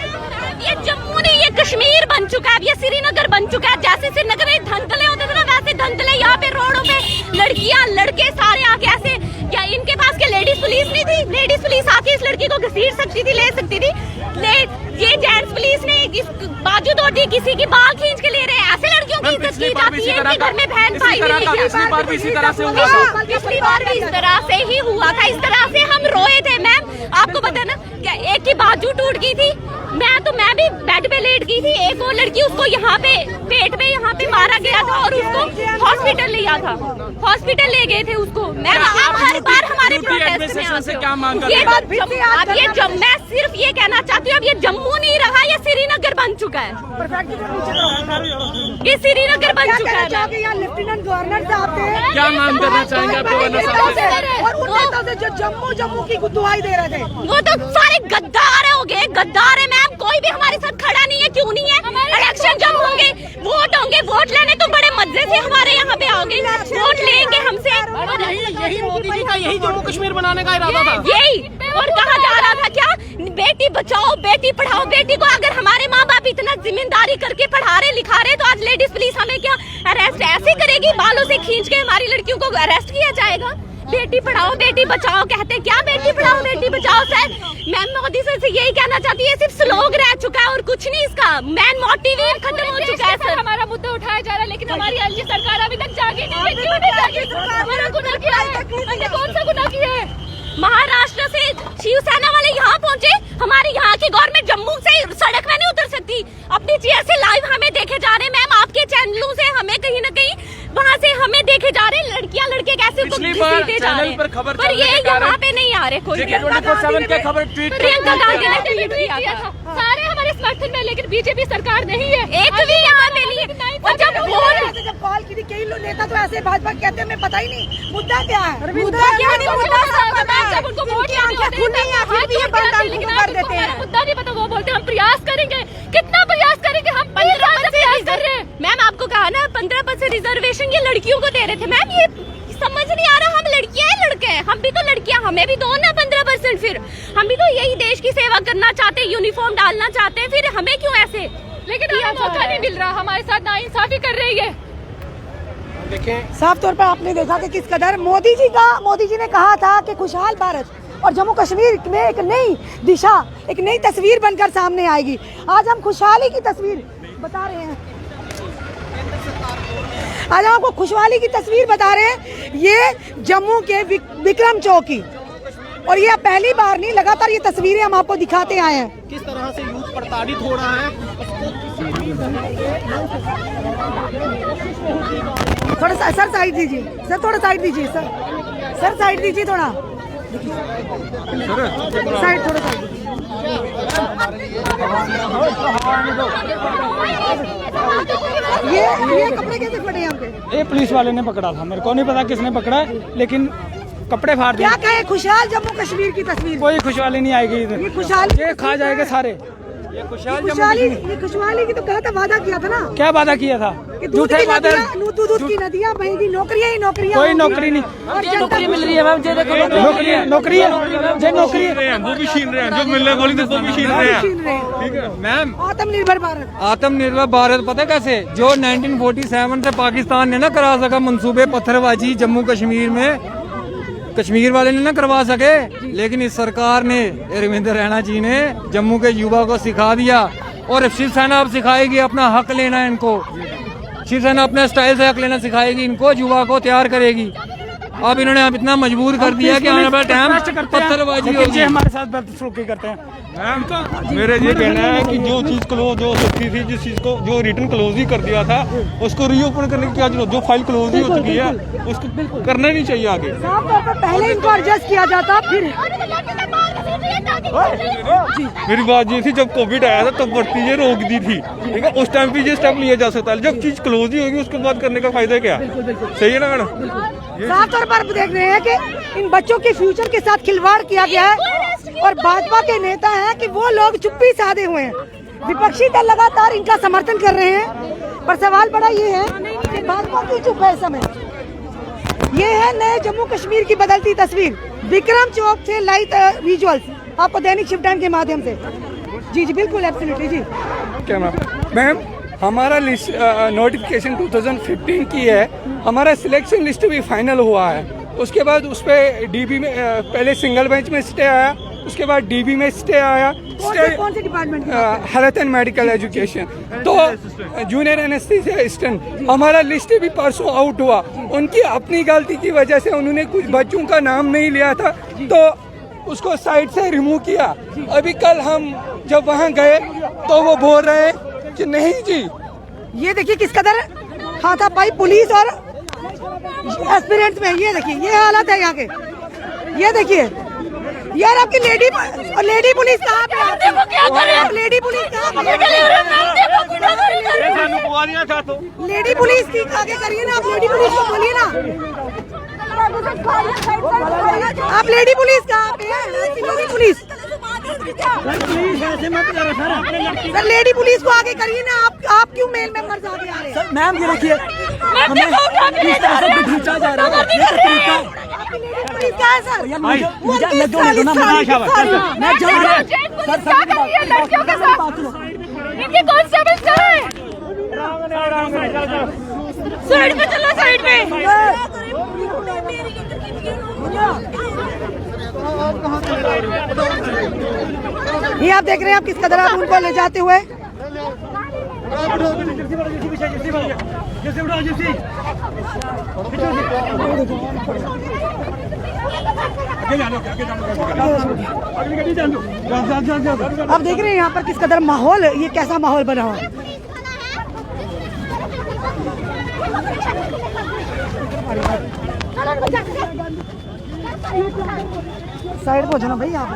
ये जम्मू नहीं, ये कश्मीर बन चुका है, ये श्रीनगर बन चुका है। जैसे श्रीनगर में धंधले होते थे ना, वैसे धंधले यहाँ पे रोडों पे लड़कियां लड़के सारे आके ऐसे, क्या इनके पास क्या लेडीज पुलिस नहीं थी? लेडीज पुलिस आके इस लड़की को घसीट सकती थी, ले सकती थी। ये जेंट्स पुलिस ने बाजू तोड़ी, किसी की बाल खींच के ले रहे हैं। ऐसे लड़कियों की इज्जत की जाती है कि घर में बहन भाई भी नहीं। पिछली बार भी इसी तरह से हुआ था। पिछली बार भी इस तरह से ही हुआ था, इस तरह से हम रोए थे। मैम आपको पता ना, क्या एक की बाजू टूट गई थी, मैं भी बेड पे लेट गई थी। एक और लड़की, उसको यहाँ पे पेट में यहाँ पे मारा गया था और उसको हॉस्पिटल लिया था, हॉस्पिटल ले गए थे उसको। मैम आप हर बार हमारे प्रोटेस्ट में आते हो। मैं सिर्फ ये कहना चाहती हूँ, अब ये जम्मू नहीं रहा, ये श्रीनगर बन चुका है। ये श्रीनगर बन चुका है। यहाँ लेफ्टिनेंट गवर्नर साहब थे, क्या मांग करना चाहेंगे आप गवर्नर साहब से? और उन नेताओं से जो जम्मू की दुआई दे रहे थे, वो तो सारे गद्दार हो गए, गद्दार है मैम। कोई भी हमारे साथ खड़ा नहीं है, क्यों नहीं है? इलेक्शन जब होंगे, वोट लेने तो बड़े मजे से हमारे यहाँ पे आओगे, वोट लेंगे हमसे। यही मोदी जी का यही जम्मू कश्मीर बनाने का इरादा था। यही, और कहा जा रहा था क्या, बेटी बचाओ बेटी पढ़ाओ। बेटी को अगर हमारे माँ बाप इतना जिम्मेदारी करके पढ़ा रहे लिखा रहे, तो आज लेडीज पुलिस हमें क्या अरेस्ट ऐसे करेगी? बालों से खींच के हमारी लड़कियों को अरेस्ट किया जाएगा। बेटी पढ़ाओ बेटी बचाओ कहते हैं, क्या बेटी पढ़ाओ बेटी बचाओ? सर मैं मोदी सर से यही कहना चाहती है, सिर्फ स्लोग रह चुका है और कुछ नहीं, इसका मैन मोटिव खत्म हो चुका है। सर हमारा मुद्दा उठाया जा रहा है, लेकिन हमारी एलजी सरकार अभी तक जागी नहीं। क्यों नहीं जागी? हमारा गुनाह क्या है? हमने कौन सा गुनाह किया है? महाराष्ट्र से शिवसेना वाले यहाँ पहुँचे, हमारे यहाँ की गवर्नमेंट जम्मू से सड़क में नहीं उतर सकती। अपनी चेयर से लाइव हमें देखे जा रहे हैं मैम, आपके चैनलों से हमें कहीं न कहीं वहाँ से हमें देखे जा रहे हैं, लड़कियाँ लड़के कैसे घसीटे जा रहे हैं, पर ये यहाँ पे नहीं आ रहे कोई। प्रियंका गांधी ने ट्वीट किया था, सारे हमारे समर्थन में, लेकिन बीजेपी सरकार नहीं है, एक भी यहाँ पे नहीं है। और जब कॉल की थी कई लोग नेता तो ऐसे भाजपा कहते हैं, हमें पता ही नहीं मुद्दा क्या है, मुद्दा क्या नहीं, जब उनको वोट मुद्दा नहीं पता, वो बोलते हम प्रयास करेंगे। कितना प्रयास करेंगे? हम 15% प्रयास कर रहे हैं। मैम आपको कहा ना 15% रिजर्वेशन ये लड़कियों को दे रहे थे। मैम ये समझ नहीं आ रहा, हम लड़कियां हैं लड़के हैं? हम भी तो लड़कियां, हमें भी दो ना 15%। फिर हम भी तो यही देश की सेवा करना चाहते हैं, यूनिफॉर्म डालना चाहते हैं, फिर हमें क्यों ऐसे? लेकिन हमें मौका नहीं मिल रहा, हमारे साथ नाइंसाफी कर रही है। देखें साफ तौर पर आपने देखा कि किस कदर मोदी जी ने कहा था कि खुशहाल भारत और जम्मू कश्मीर में एक नई दिशा, एक नई तस्वीर बनकर सामने आएगी। आज हम खुशहाली की तस्वीर बता रहे हैं, आज हम आपको खुशहाली की तस्वीर बता रहे हैं। ये जम्मू के विक्रम चौकी, और ये पहली बार नहीं, लगातार ये तस्वीरें हम आपको दिखाते आए हैं। किस तरह से यूथ प्रताड़ित हो रहा है। थोड़ा सर साइड दीजिए, सर थोड़ा साइड दीजिए, सर साइड दीजिए, थोड़ा साइड, थोड़ा साइड। ये कपड़े कैसे फटे यहाँ पे? ये पुलिस वाले ने पकड़ा था, मेरे को नहीं पता किसने पकड़ा है, लेकिन कपड़े फाड़ दिए। क्या कहे, खुशहाल जम्मू कश्मीर की तस्वीर। कोई खुशहाली नहीं आएगी इधर, ये खुशहाल ये खा जाएंगे सारे। ये खुशहाली की तो कहा था, वादा किया था ना। क्या वादा किया था? कि दूध की नदियाँ बहेंगी, नौकरियाँ ही नौकरियाँ। कोई नौकरी नहीं, नौकरी मिल रही है मैम, जो देखो नौकरी है, नौकरी है, जो नौकरी है वो भी छीन रहे हैं, जो मिलने वाली थी वो भी छीन रहे हैं। ठीक है मैम। आत्मनिर्भर भारत, आत्मनिर्भर भारत पता है कैसे? जो 1947 से पाकिस्तान ने ना करा सका मंसूबे पत्थरबाजी जम्मू कश्मीर में, कश्मीर वाले ने ना करवा सके, लेकिन इस सरकार ने, रविंद्र रैना जी ने जम्मू के युवा को सिखा दिया। और शिवसेना अब सिखाएगी अपना हक लेना इनको, शिवसेना अपने स्टाइल से हक लेना सिखाएगी इनको, युवा को तैयार करेगी। अब इन्होंने अब इतना मजबूर कर दिया कि आने वाला टाइम पत्थरबाजी होगी। हमारे साथ बदसलूकी करते हैं। मेरा ये कहना है कि जो चीज क्लोज जो सकती थी, जिस चीज को जो रिटर्न क्लोज ही कर दिया था, उसको रीओपन करने की क्या जरूरत? जो फाइल क्लोज ही हो चुकी है उसको करना नहीं चाहिए आगे। साफ तौर पर पहले इनको एडजस्ट किया जाता, फिर मेरी बात ये थी, जब कोविड आया था तब भर्ती ये रोक दी थी, ठीक है, उस टाइम पे ये स्टेप लिया जा सकता है। जब चीज क्लोज ही होगी उसके बाद करने का फायदा क्या? सही है ना मैडम? साफ तौर पर देख रहे हैं कि इन बच्चों के फ्यूचर के साथ खिलवाड़ किया गया है और भाजपा के नेता हैं कि वो लोग चुप्पी साधे हुए हैं। विपक्षी दल लगातार इनका समर्थन कर रहे हैं, पर सवाल बड़ा ये है कि भाजपा क्यों चुप है इस समय। ये है नए जम्मू कश्मीर की बदलती तस्वीर। विक्रम चौक से लाइव विजुअल्स आपको दैनिक शिफ्ट टाइम के माध्यम से। जी जी बिल्कुल, एब्सोल्युटली जी। क्या मैम, हमारा लिस्ट नोटिफिकेशन 2015 की है, हमारा सिलेक्शन लिस्ट भी फाइनल हुआ है। उसके बाद उस पर डीबी में पहले सिंगल बेंच में स्टे आया, उसके बाद डीबी में स्टे आया, कौन से department? Health and medical education, तो जूनियर एनेस्थीसिया असिस्टेंट। हमारा लिस्ट भी परसों आउट हुआ, उनकी अपनी गलती की वजह से उन्होंने कुछ बच्चों का नाम नहीं लिया था तो उसको साइड से रिमूव किया। अभी कल हम जब वहाँ गए तो वो बोल रहे हैं कि नहीं जी। ये देखिए किस कदर हाथापाई पुलिस और एस्पिरेंट्स में। ये देखिए ये हालत है यहाँ के। ये देखिए यार, आपकी लेडी पुलिस कहाँ पे? लेडी पुलिस कहाँ पे? लेडी पुलिस की आगे करिए ना, आप लेडी पुलिस को बोलिए ना। आप लेडी पुलिस कहाँ पे है? Lady police sir, lady police को आगे करिए ना। आप क्यों मेल मेंबर्स आगे आ रहे हैं? मैम ये देखिए हमें किस तरह से बिठा जा रहा है। लेडी पुलिस क्या है सर? लड़कियों के साथ इनके कांस्टेबल साइड पे चलो, साइड पे। ये आप देख रहे हैं, आप किस कदर आप उनको ले जाते हुए। आप देख रहे हैं यहाँ पर किस कदर माहौल, ये कैसा माहौल बना हुआ है। साइड पे हो जाना भाई आप।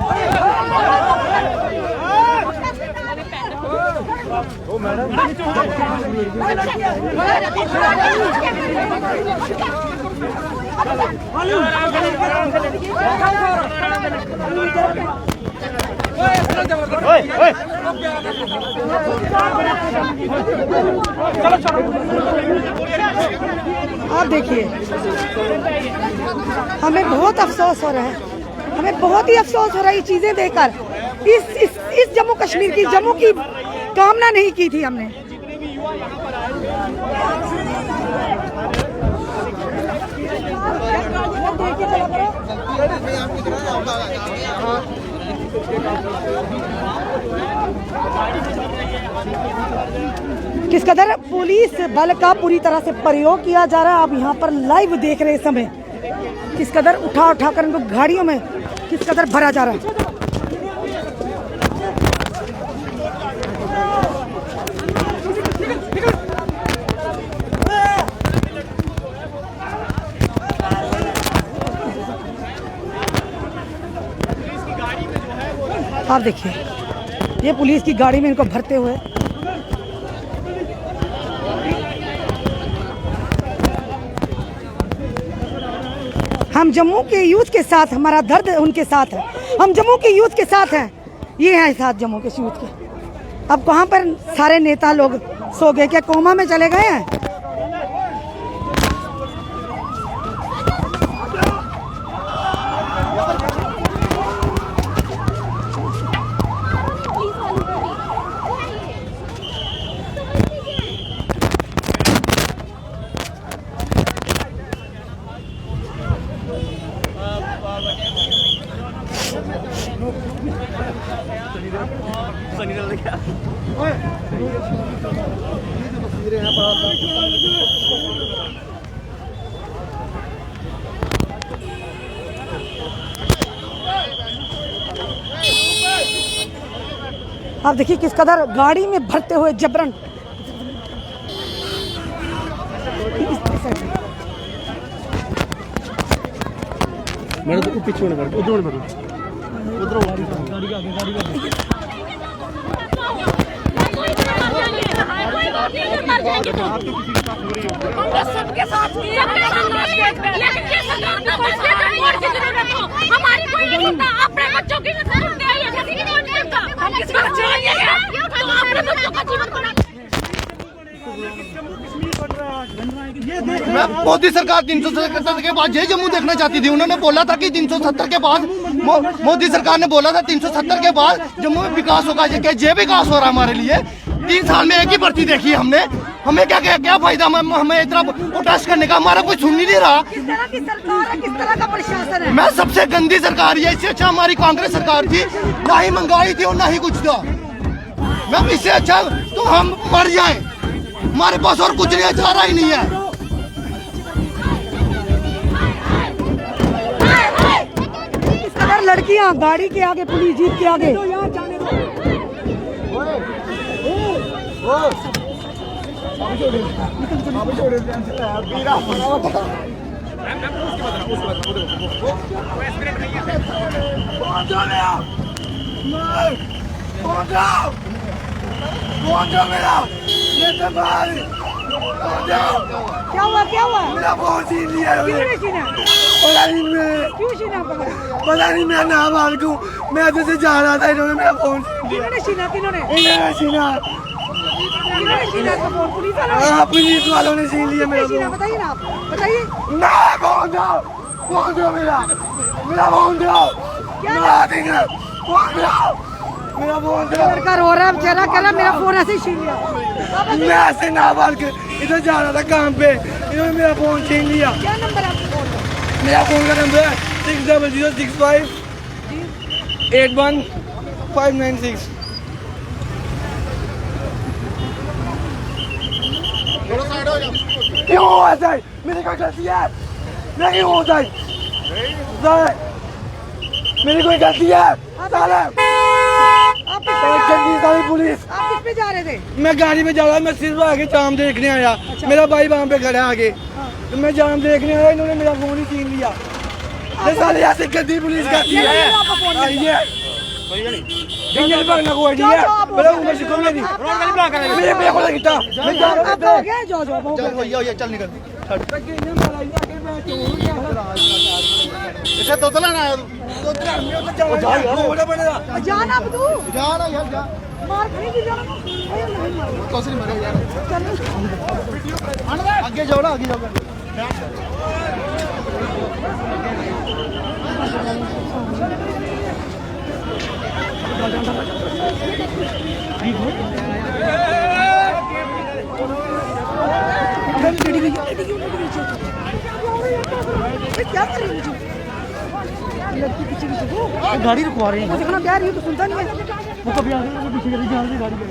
आप देखिए, हमें बहुत अफसोस हो रहा है, हमें बहुत ही अफसोस हो रहा है ये चीजें देखकर। इस जम्मू कश्मीर की, जम्मू की कामना नहीं की थी हमने। किस कदर पुलिस बल का पूरी तरह से प्रयोग किया जा रहा है। आप यहाँ पर लाइव देख रहे समय किस कदर उठा कर इनको गाड़ियों में किस कदर भरा जा रहा है। आप देखिए ये पुलिस की गाड़ी में इनको भरते हुए। हम जम्मू के यूथ के साथ, हमारा दर्द उनके साथ है, हम जम्मू के यूथ के साथ हैं, ये है साथ जम्मू के यूथ के। अब कहाँ पर सारे नेता लोग सो गए, क्या कोमा में चले गए हैं? आप देखिए किस कदर गाड़ी में भरते हुए जबरन। मेरे तो पीछे उधर सबके साथ हमारी कोई नहीं सुनता, अपने बच्चों की मोदी सरकार 370 के बाद ये जम्मू देखना चाहती थी। उन्होंने बोला था कि 370 के बाद मोदी सरकार ने बोला था 370 के बाद जम्मू में विकास होगा। ये विकास हो रहा है हमारे लिए। 3 साल में एक ही भर्ती देखी है हमने, हमें क्या फायदा हमें इतना प्रोटेस्ट करने का? हमारा कोई सुन नहीं रहा। किस तरह की सरकार है, किस तरह का प्रशासन है? मैं सबसे गंदी सरकार है, इससे अच्छा हमारी कांग्रेस सरकार थी। ना ही महंगाई थी और ना ही कुछ था। मैं इससे अच्छा तो हम मर जाए, हमारे पास और कुछ नहीं, चारा ही नहीं है। किस कदर लड़कियां गाड़ी के आगे, पुलिस जीप के आगे। क्या हुआ, क्या हुआ? मेरा फोन छीन लिया। किसने छीना? क्यों छीना? पता नहीं, मैं ना मालूम, मैं तो से जा रहा था, इन्होंने मेरा फोन किन्होंने छीना? किन्होंने छीना? छीना? पुलिस वालों? हाँ, पुलिस वालों ने छीन लिया मेरा छीना? फोन। बताइए ना, आप बताइए। ना फोन दो, फोन दो मेरा फोन दो। क्या देंगे? फोन दो मेरा फोन दो। लड़का रो रहा है बेचारा, कह रहा मेरा फोन ऐसे ही छीन लिया। मैं ऐसे ना बाल के इधर जा रहा था काम पे, इन्होंने मेरा फोन छीन लिया। क्या नंबर है आपका फोन का? मेरा फोन का नंबर है 6006581596। क्यों ऐसा? मेरी कोई गलती है? नहीं होता है, मेरी कोई गलती है? पुलिस। आप किस पे जा रहे थे? मैं गाड़ी में जा रहा, मैं सिर्फ आगे जाम देखने आया। अच्छा। मेरा भाई वहाँ पे खड़ा है आगे, तो मैं जाम देखने आया, इन्होंने मेरा फोन ही छीन लिया। ये साले ऐसे गद्दी पुलिस करती है। इंजन भरना कोई नहीं है, मेरा उम्र से कम नहीं। मेरे पे खोला कितना? मैं जा रहा था। जाओ चल निकल। इसे तोतला ना आया तू। जाना अब तू। जा रहा यार, जा। मार खाएगी जाना। कौन सी मरे यार? आगे जाओ ना, आगे जाओ। क्या कर रही है? लड़की पीछे पीछे गाड़ी रुकवा रहे हैं। देखना क्या रही हो तो सुनता नहीं है। वो कभी आ गए, पीछे गाड़ी जा रही गाड़ी पे।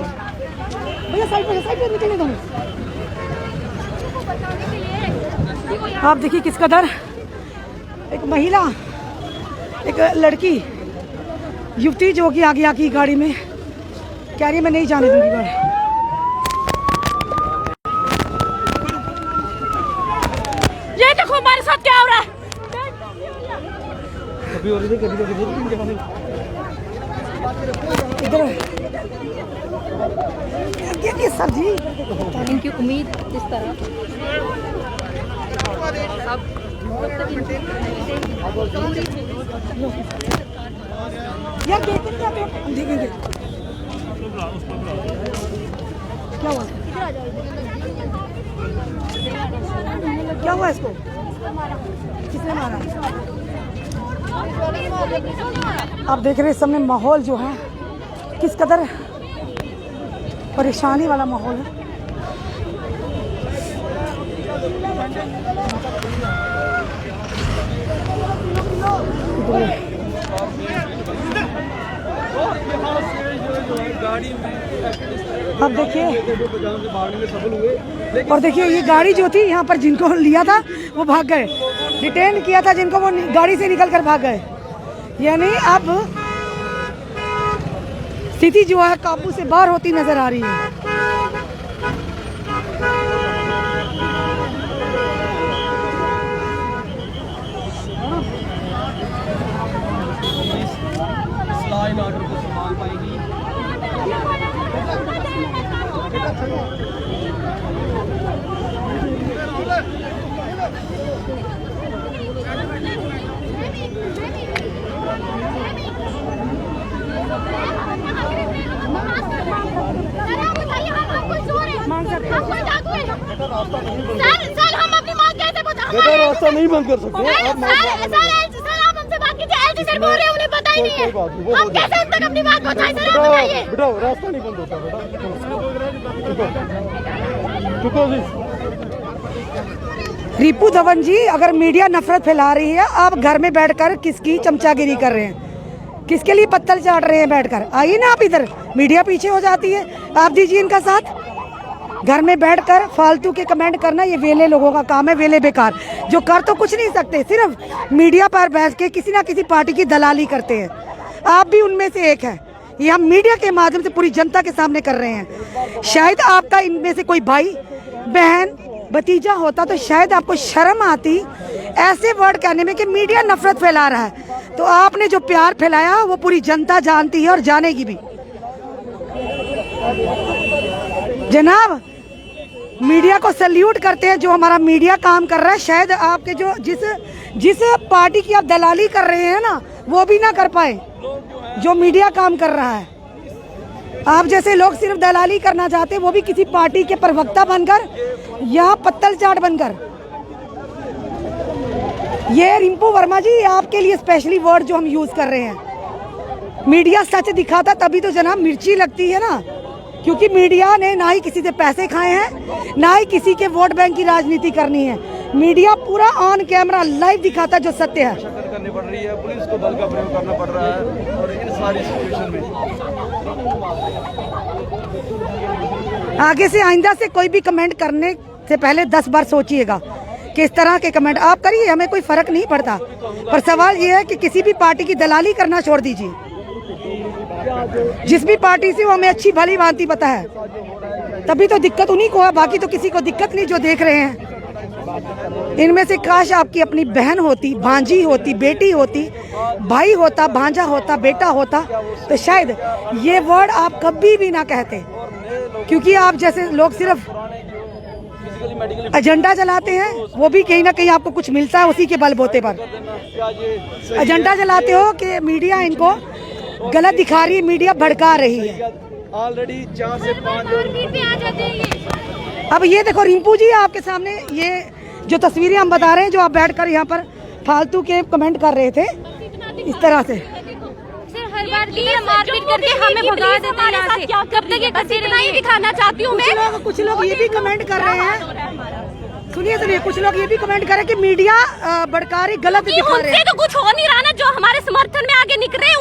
भैया साइड पे निकलने दो। आप देखिए किस कदर एक महिला, एक लड़की, युवती जो कि आगे आकी गाड़ी में कह रही है मैं नहीं जाने दूंगी गाड़ी। ये देखो हमारे साथ क्या हो रहा है। अभी और इधर इधर क्या सर जी? इनकी उम्मीद इस तरह यार देखते क्या पे हम देखेंगे क्या हुआ क्या हुआ इसको किसने मारा आप देख रहे हैं सामने माहौल जो है किस कदर परेशानी वाला माहौल है। अब देखिए और देखिए ये गाड़ी जो थी यहाँ पर जिनको लिया था वो भाग गए, डिटेन किया था जिनको वो गाड़ी से निकल कर भाग गए। यानी अब स्थिति जो है काबू से बाहर होती नजर आ रही है। सर हम अपनी मांग कैसे बेटा रास्ता नहीं बंद कर सकते। सर आप हमसे बात कीजिए, एलजी सर बोल रहे हैं उन्हें पता ही नहीं है, हम कैसे अब तक अपनी बात बताएं सर, आप बताइए। बेटा रास्ता नहीं बंद होता बेटा, चुको जी। रिपू धवन जी, अगर मीडिया नफरत फैला रही है, आप घर में बैठकर किसकी चमचागिरी कर रहे हैं, किसके लिए पत्तल चाट रहे हैं बैठकर? आइए ना आप इधर, मीडिया पीछे हो जाती है, आप दीजिए इनका साथ। घर में बैठकर फालतू के कमेंट करना ये वेले लोगों का काम है, वेले बेकार, जो कर तो कुछ नहीं सकते, सिर्फ मीडिया पर बैठ के किसी ना किसी पार्टी की दलाली करते हैं। आप भी उनमें से एक है। ये हम मीडिया के माध्यम से पूरी जनता के सामने कर रहे हैं। शायद आपका इनमें से कोई भाई बहन भतीजा होता तो शायद आपको शर्म आती ऐसे वर्ड कहने में कि मीडिया नफरत फैला रहा है। तो आपने जो प्यार फैलाया वो पूरी जनता जानती है और जानेगी भी। जनाब, मीडिया को सैल्यूट करते हैं जो हमारा मीडिया काम कर रहा है। शायद आपके जो जिस पार्टी की आप दलाली कर रहे हैं ना, वो भी ना कर पाए जो मीडिया काम कर रहा है। आप जैसे लोग सिर्फ दलाली करना चाहते हैं, वो भी किसी पार्टी के प्रवक्ता बनकर या पत्तल चाट बनकर। ये रिंपू वर्मा जी, आपके लिए स्पेशली वर्ड जो हम यूज कर रहे हैं। मीडिया सच दिखाता तभी तो जनाब मिर्ची लगती है ना, क्योंकि मीडिया ने ना ही किसी से पैसे खाए हैं, ना ही किसी के वोट बैंक की राजनीति करनी है। मीडिया पूरा ऑन कैमरा लाइव दिखाता जो सत्य है। करनी पड़ रही है, पुलिस को बल का प्रयोग करना पड़ रहा है, और इन सारी सिचुएशन में आगे से आइंदा से कोई भी कमेंट करने से पहले 10 बार सोचिएगा। किस तरह के कमेंट आप करिए, हमें कोई फर्क नहीं पड़ता, पर सवाल ये है कि किसी भी पार्टी की दलाली करना छोड़ दीजिए। जिस भी पार्टी से वो हमें अच्छी भली भांति पता है, तभी तो दिक्कत उन्हीं को है, बाकी तो किसी को दिक्कत नहीं जो देख रहे हैं। इनमें से काश आपकी अपनी बहन होती, भांजी होती, बेटी होती, भाई होता, भांजा होता, बेटा होता, तो शायद ये वर्ड आप कभी भी ना कहते। क्योंकि आप जैसे लोग सिर्फ एजेंडा चलाते हैं, वो भी कहीं ना कहीं आपको कुछ मिलता है उसी के बलबूते पर। एजेंडा चलाते हो कि मीडिया इनको गलत दिखा रही है, मीडिया भड़का रही है। ऑलरेडी 4 से 5 अब ये देखो रिंपू जी, आपके सामने ये जो तस्वीरें हम बता रहे हैं, जो आप बैठकर यहाँ पर फालतू के कमेंट कर रहे थे इस तरह से। हर बार मारपीट करके हमें भगा देते हैं यहाँ से। कब तक ये इतना ही दिखाना चाहती हूँ मैं। कुछ लोग ये भी कमेंट कर रहे हैं, सुनिए, कुछ लोग ये भी कमेंट कर रहे हैं कि मीडिया बड़कारी गलत दिखा रहे हैं। उनसे तो कुछ हो नहीं रहा ना, जो हमारे समर्थन में आगे निकल रहे हैं,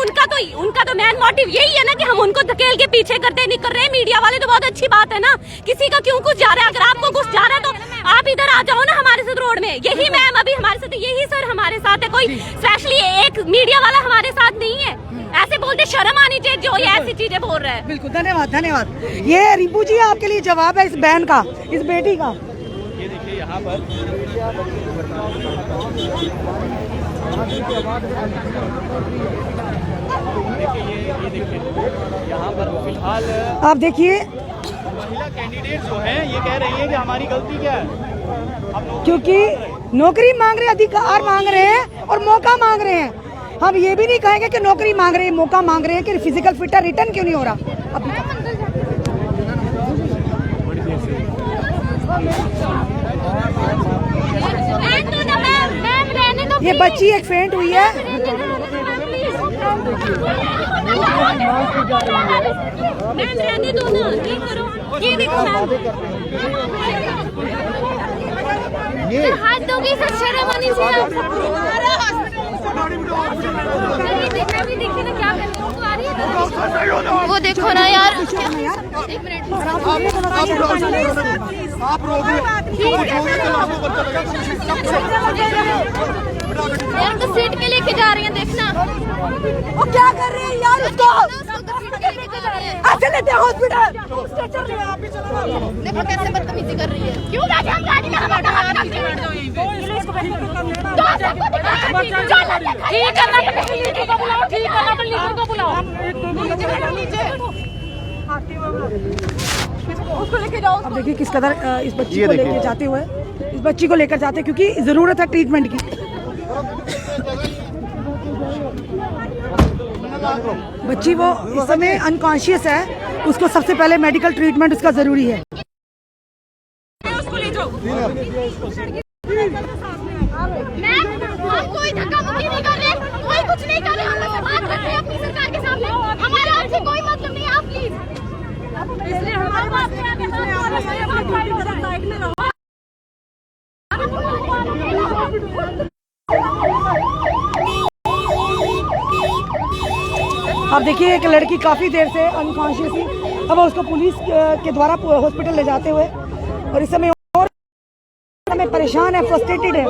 उनका तो मेन मोटिव यही है ना कि हम उनको धकेल के पीछे करते निकल रहे हैं। मीडिया वाले तो बहुत अच्छी बात है ना, किसी का क्यों कुछ जा रहा है। अगर आपको कुछ जा रहा है तो आप इधर आ जाओ ना हमारे साथ रोड में। यही मैम अभी हमारे साथ, यही सर हमारे साथ है, कोई स्पेशली एक मीडिया वाला हमारे साथ नहीं है। ऐसे बोलते शर्म आनी चाहिए जो ये ऐसी चीजें बोल रहा है। बिल्कुल, धन्यवाद धन्यवाद। ये रिंपू जी आपके लिए जवाब है इस बहन का, इस बेटी का। ये देखिए यहाँ पर यहाँ पर फिलहाल आप देखिए, महिला कैंडिडेट जो हैं ये कह रही है कि हमारी गलती क्या है, क्योंकि नौकरी मांग रहे हैं, अधिकार मांग रहे हैं और मौका मांग रहे हैं। हम ये भी नहीं कहेंगे कि नौकरी मांग रहे हैं, मौका मांग रहे हैं कि फिजिकल फिटर रिटर्न क्यों नहीं हो रहा अभी तक। ये बच्ची एक फेंट हुई है। हाथ दोगी सर, शर्म आनी चाहिए। देखिए ना क्या करने को आ रही है, वो देखो ना यार। एक मिनट, आप रोगे यार तो सीट के लेके जा रही है, देखना वो क्या कर रहे हैं यार उसको। हॉस्पिटल देखो कैसे बदतमीजी कर रही है। क्यों बैठे हम गाड़ी में? ठीक करना तो लीडर को बुलाओ, ठीक करना तो लीडर को बुलाओ। उसको लेके जाओ। अब देखिए किस कदर इस बच्ची को लेकर जाते हुए, इस बच्ची को लेकर जाते क्योंकि जरूरत है ट्रीटमेंट की। बच्ची वो इस समय अनकॉन्शियस है, उसको सबसे पहले मेडिकल ट्रीटमेंट उसका जरूरी है। मैम, हम कोई धक्का मुक्की नहीं कर रहे, कोई कुछ नहीं कर रहे, हम बस बात कर रहे हैं अपनी सरकार के सामने। हमारा आपसे कोई मतलब नहीं है, आप प्लीज। इसलिए हमारे पास अब देखिए एक लड़की काफी देर से अनकॉन्शियस थी, अब उसको पुलिस के द्वारा हॉस्पिटल ले जाते हुए, और इस समय और हमें परेशान है, फ्रस्ट्रेटेड है।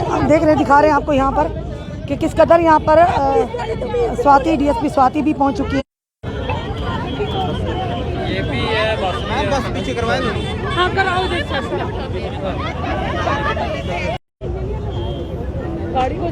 हम देख रहे दिखा रहे हैं आपको यहाँ पर कि किस कदर यहाँ पर स्वाति, डीएसपी स्वाति भी पहुँच चुकी है। बस पीछे करवाएं। हाँ कराओ, गाड़ी को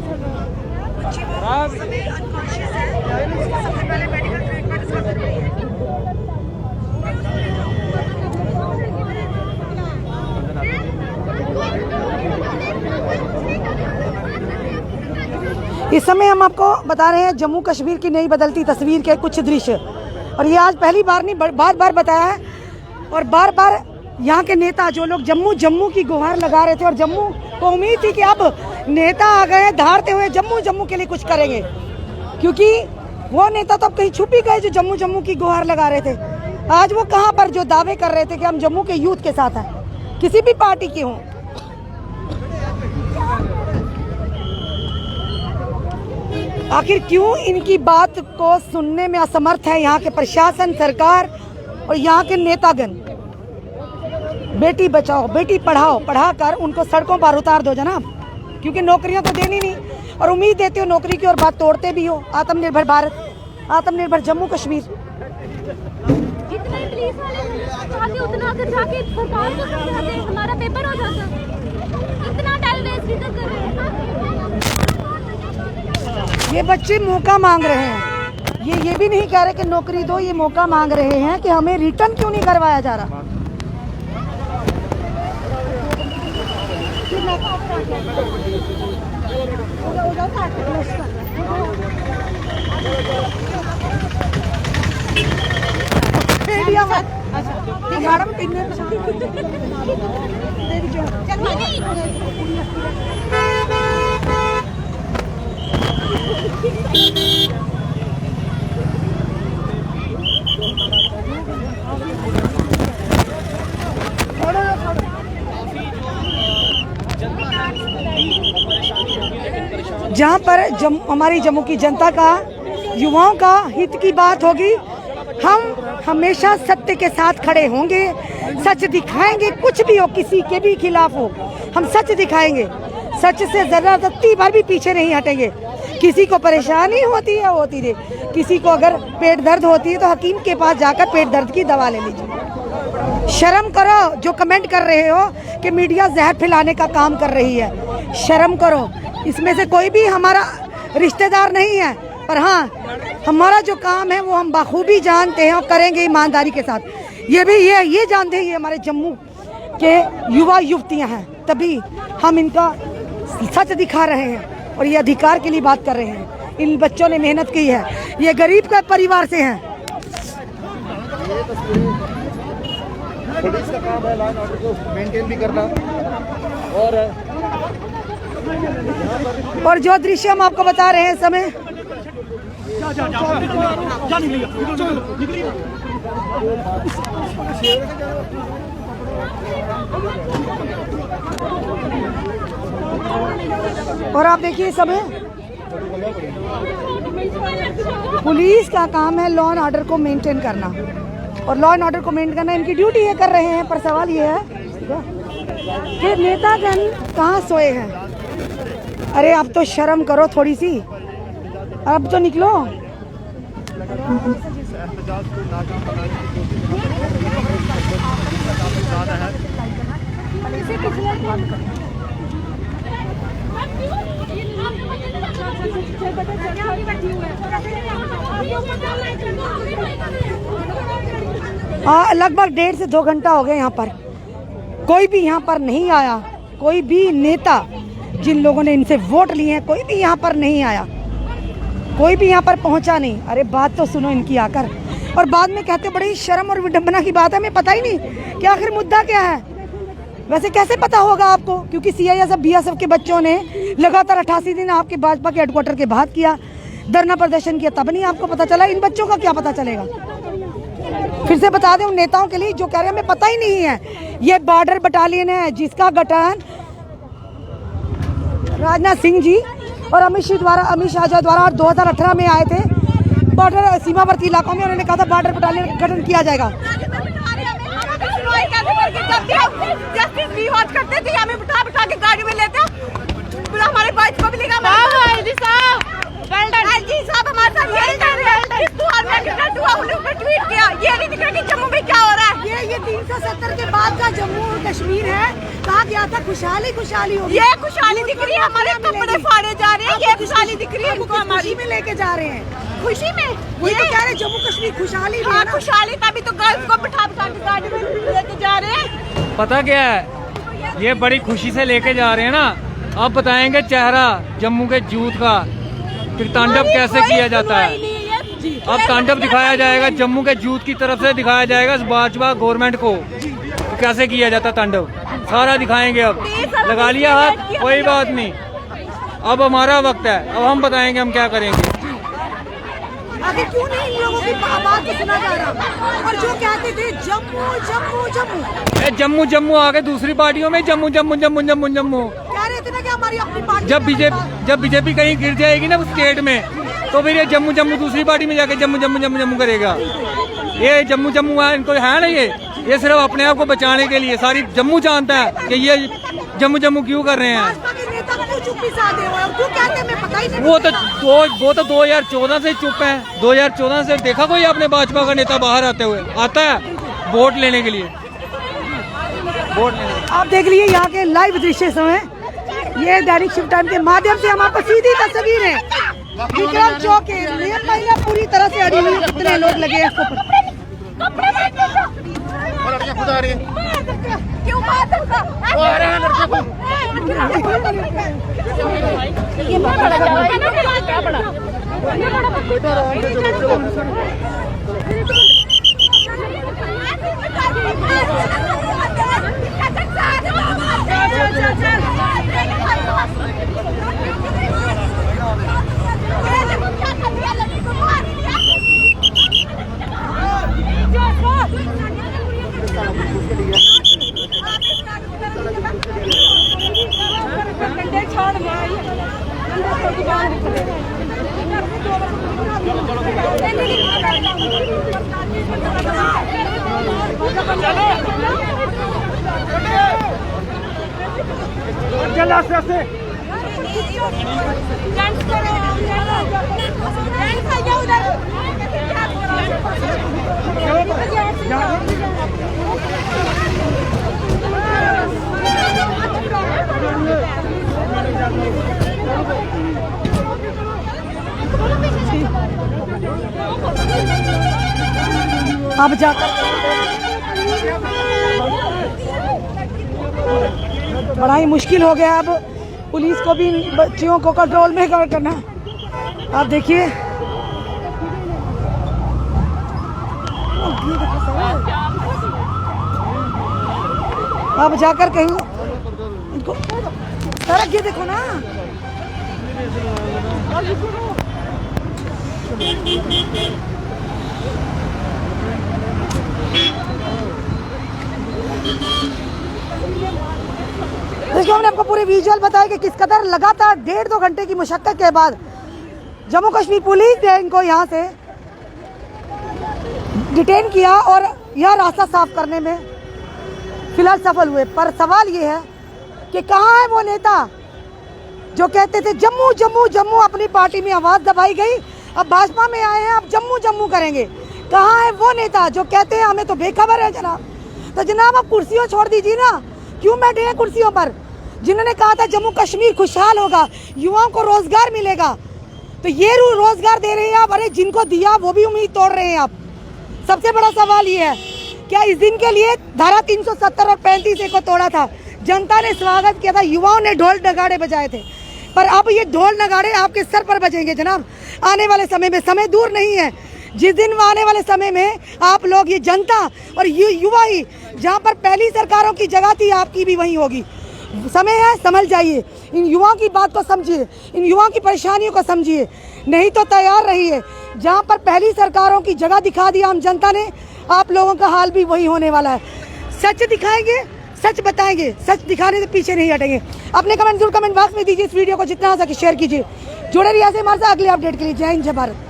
इस समय हम आपको बता रहे हैं जम्मू कश्मीर की नई बदलती तस्वीर के कुछ दृश्य, और ये आज पहली बार नहीं, बार बार बताया है, और बार बार यहाँ के नेता जो लोग जम्मू की गुहार लगा रहे थे, और जम्मू को उम्मीद थी कि अब नेता आ गए धारते हुए जम्मू के लिए कुछ करेंगे, क्योंकि वो नेता तो अब कहीं छुप ही गए जो जम्मू की गुहार लगा रहे थे। आज वो कहाँ पर जो दावे कर रहे थे कि हम जम्मू के यूथ के साथ हैं, किसी भी पार्टी के हों। आखिर क्यों इनकी बात को सुनने में असमर्थ है यहाँ के प्रशासन, सरकार और यहाँ के नेतागण। बेटी बचाओ, बेटी पढ़ाओ, पढ़ाकर उनको सड़कों पर उतार दो जनाब, क्योंकि नौकरियां तो देनी नहीं, और उम्मीद देते हो नौकरी की और बात तोड़ते भी हो। आत्मनिर्भर भारत, आत्मनिर्भर जम्मू कश्मीर। जितने पुलिस वाले चाहते उतना अगर जाके सरकार को समझाते, हमारा पेपर हो जाता। इतना टाइम वेस्ट कर रहे हैं। ये बच्चे मौका मांग रहे हैं, ये भी नहीं कह रहे कि नौकरी दो, ये मौका मांग रहे हैं कि हमें रिटर्न क्यों नहीं करवाया जा रहा। मैडम जहाँ पर हमारी जम्मू की जनता का, युवाओं का हित की बात होगी, हम हमेशा सत्य के साथ खड़े होंगे, सच दिखाएंगे। कुछ भी हो, किसी के भी खिलाफ हो, हम सच दिखाएंगे। सच से जरा रत्ती भर भी पीछे नहीं हटेंगे। किसी को परेशानी होती है, होती रहे। किसी को अगर पेट दर्द होती है तो हकीम के पास जाकर पेट दर्द की दवा ले लीजिए। शर्म करो जो कमेंट कर रहे हो कि मीडिया जहर फैलाने का काम कर रही है, शर्म करो। इसमें से कोई भी हमारा रिश्तेदार नहीं है, पर हाँ हमारा जो काम है वो हम बखूबी जानते हैं और करेंगे ईमानदारी के साथ। ये जानते हैं ये हमारे जम्मू के युवा युवतियां हैं, तभी हम इनका सच दिखा रहे हैं और ये अधिकार के लिए बात कर रहे हैं। इन बच्चों ने मेहनत की है, ये गरीब के परिवार से हैं। पुलिस का काम है लॉ एंड ऑर्डर को मेंटेन भी करना, और जो दृश्य हम आपको बता रहे हैं इस समय और आप देखिए इस समय पुलिस का काम है लॉ एंड ऑर्डर को मेंटेन करना, और लॉ एंड ऑर्डर को मेंटेन करना इनकी ड्यूटी है, कर रहे हैं। पर सवाल ये है कि नेतागण कहाँ सोए हैं? अरे अब तो शर्म करो थोड़ी सी, अब तो निकलो। लगभग 1.5 से 2 घंटा हो गए यहाँ पर, कोई भी यहाँ पर नहीं आया, कोई भी नेता जिन लोगों ने इनसे वोट लिए हैं कोई भी यहाँ पर नहीं आया, कोई भी यहाँ पर पहुँचा नहीं। अरे बात तो सुनो इनकी आकर, और बाद में कहते बड़ी शर्म और विडंबना की बात है, हमें पता ही नहीं कि आखिर मुद्दा क्या है। वैसे कैसे पता होगा आपको, क्योंकि सीआईएसएफ बीएसएफ के बच्चों ने लगातार 88 दिन आपके भाजपा के हेडक्वार्टर के बाहर किया, धरना प्रदर्शन किया, तब नहीं आपको पता चला। इन बच्चों का क्या पता चलेगा? फिर से बता दें उन नेताओं के लिए जो कह रहे हैं हमें पता ही नहीं है। ये बॉर्डर बटालियन है जिसका गठन राजनाथ सिंह जी और अमित शाह द्वारा 2018 में आए थे बॉर्डर सीमावर्ती इलाकों में। उन्होंने कहा था बॉर्डर बटालियन का गठन किया जाएगा। करते थे हमें बिठा के गाड़ी में लेते, हमारे बाइक को भी लेगा साहब हमारे साथ ट्वीट किया। ये नहीं दिख रहा कि जम्मू में क्या हो रहा है। ये 370 के बाद का जम्मू और कश्मीर है, कहा गया था खुशहाली होगी। ये खुशहाली दिख रही है, हमारे कपड़े फाड़े जा रहे हैं, ये खुशहाली दिख रही है इनको, हमारी में लेके जा रहे हैं। खुशी में वही तो कह रहे जम्मू कश्मीर खुशहाली। हाँ खुशहाली, तभी तो गर्ल्स को बिठा के गाड़ी में लेके जा रहे हैं। पता क्या है, ये बड़ी खुशी से लेके जा रहे हैं ना। अब बताएंगे चेहरा जम्मू के जूत का, फिर तांडव कैसे किया जाता है। अब तांडव दिखाया जाएगा, जम्मू के जूत की तरफ से दिखाया जाएगा भाजपा गवर्नमेंट को कैसे किया जाता तांडव, सारा दिखाएंगे। अब लगा लिया हाथ, कोई बात नहीं, अब हमारा वक्त है, अब हम बताएंगे हम क्या करेंगे। आखिर क्यों नहीं इन लोगों की बात को सुना जा रहा? और जो कहते थे जम्मू जम्मू जम्मू, जम्मू जम्मू आगे दूसरी पार्टियों में जम्मू जम्मू जम्मू जम्मू जम्मू कह रहे थे ना कि हमारी अपनी पार्टी। जब बीजेपी कहीं गिर जाएगी ना स्टेट में, तो फिर ये जम्मू जम्मू दूसरी पार्टी में जाके जम्मू जम्मू जम्मू जम्मू करेगा। ये जम्मू जम्मू है, इनको है ना, ये सिर्फ अपने आप को बचाने के लिए। सारी जम्मू जानता है कि ये जम्मू जम्मू क्यों कर रहे हैं। वो तो 2014 से चुप है। 2014 से देखा कोई आपने भाजपा का नेता बाहर आते हुए? आता है वोट लेने के लिए, वोट लेने। आप देख लीजिए यहाँ के लाइव दृश्य समय, ये दैनिक शिव टाइम के माध्यम से हम आपको सीधी तस्वीरें विक्रम चौक के महिला पूरी तरह से अड़ी हुई, कितने लोग लगे हैं इसको खुद आ रही है, क्यों बात वो आ रहे हैं लड़के को। अब जाकर बड़ा ही मुश्किल हो गया अब पुलिस को भी इन बच्चियों को कंट्रोल में करना। आप देखिए अब जाकर कहीं इनको सड़क ये देखो ना। देखिए हमने आपको पूरे विजुअल बताया कि किस कदर लगातार 1.5-2 घंटे की मुशक्कत के बाद जम्मू कश्मीर पुलिस ने इनको यहाँ से डिटेन किया और यह रास्ता साफ करने में फिलहाल सफल हुए। पर सवाल ये है कि कहाँ है वो नेता जो कहते थे जम्मू जम्मू जम्मू, अपनी पार्टी में आवाज़ दबाई गई, अब भाजपा में आए हैं, अब जम्मू जम्मू करेंगे। कहाँ है वो नेता जो कहते हैं हमें तो बेखबर है जनाब। तो जनाब आप कुर्सियों छोड़ दीजिए ना, क्यों बैठे हैं कुर्सियों पर? जिन्होंने कहा था जम्मू कश्मीर खुशहाल होगा, युवाओं को रोजगार मिलेगा, तो ये रोजगार दे रहे हैं आप। अरे जिनको दिया वो भी उम्मीद तोड़ रहे हैं आप। सबसे बड़ा सवाल ये है, क्या इस दिन के लिए धारा 370 और 35A को तोड़ा था? जनता ने स्वागत किया था, युवाओं ने ढोल नगाड़े बजाए थे, पर अब ये ढोल नगाड़े आपके सर पर बजेंगे जनाब। आने वाले समय में, समय दूर नहीं है, जिस दिन आने वाले समय में आप लोग, ये जनता और युवा ही, जहाँ पर पहली सरकारों की जगह थी आपकी भी वहीं होगी। समय है, संभल जाइए, इन युवाओं की बात को समझिए, इन युवाओं की परेशानियों को समझिए, नहीं तो तैयार रहिए। जहाँ पर पहली सरकारों की जगह दिखा दिया हम जनता ने, आप लोगों का हाल भी वही होने वाला है। सच दिखाएंगे, सच बताएंगे, सच दिखाने से पीछे नहीं हटेंगे। अपने कमेंट जरूर कमेंट बॉक्स में दीजिए, इस वीडियो को जितना हो सके शेयर कीजिए। जुड़े रहिए ऐसे हमारे साथ अगले अपडेट के लिए। जय हिंद, जय भारत।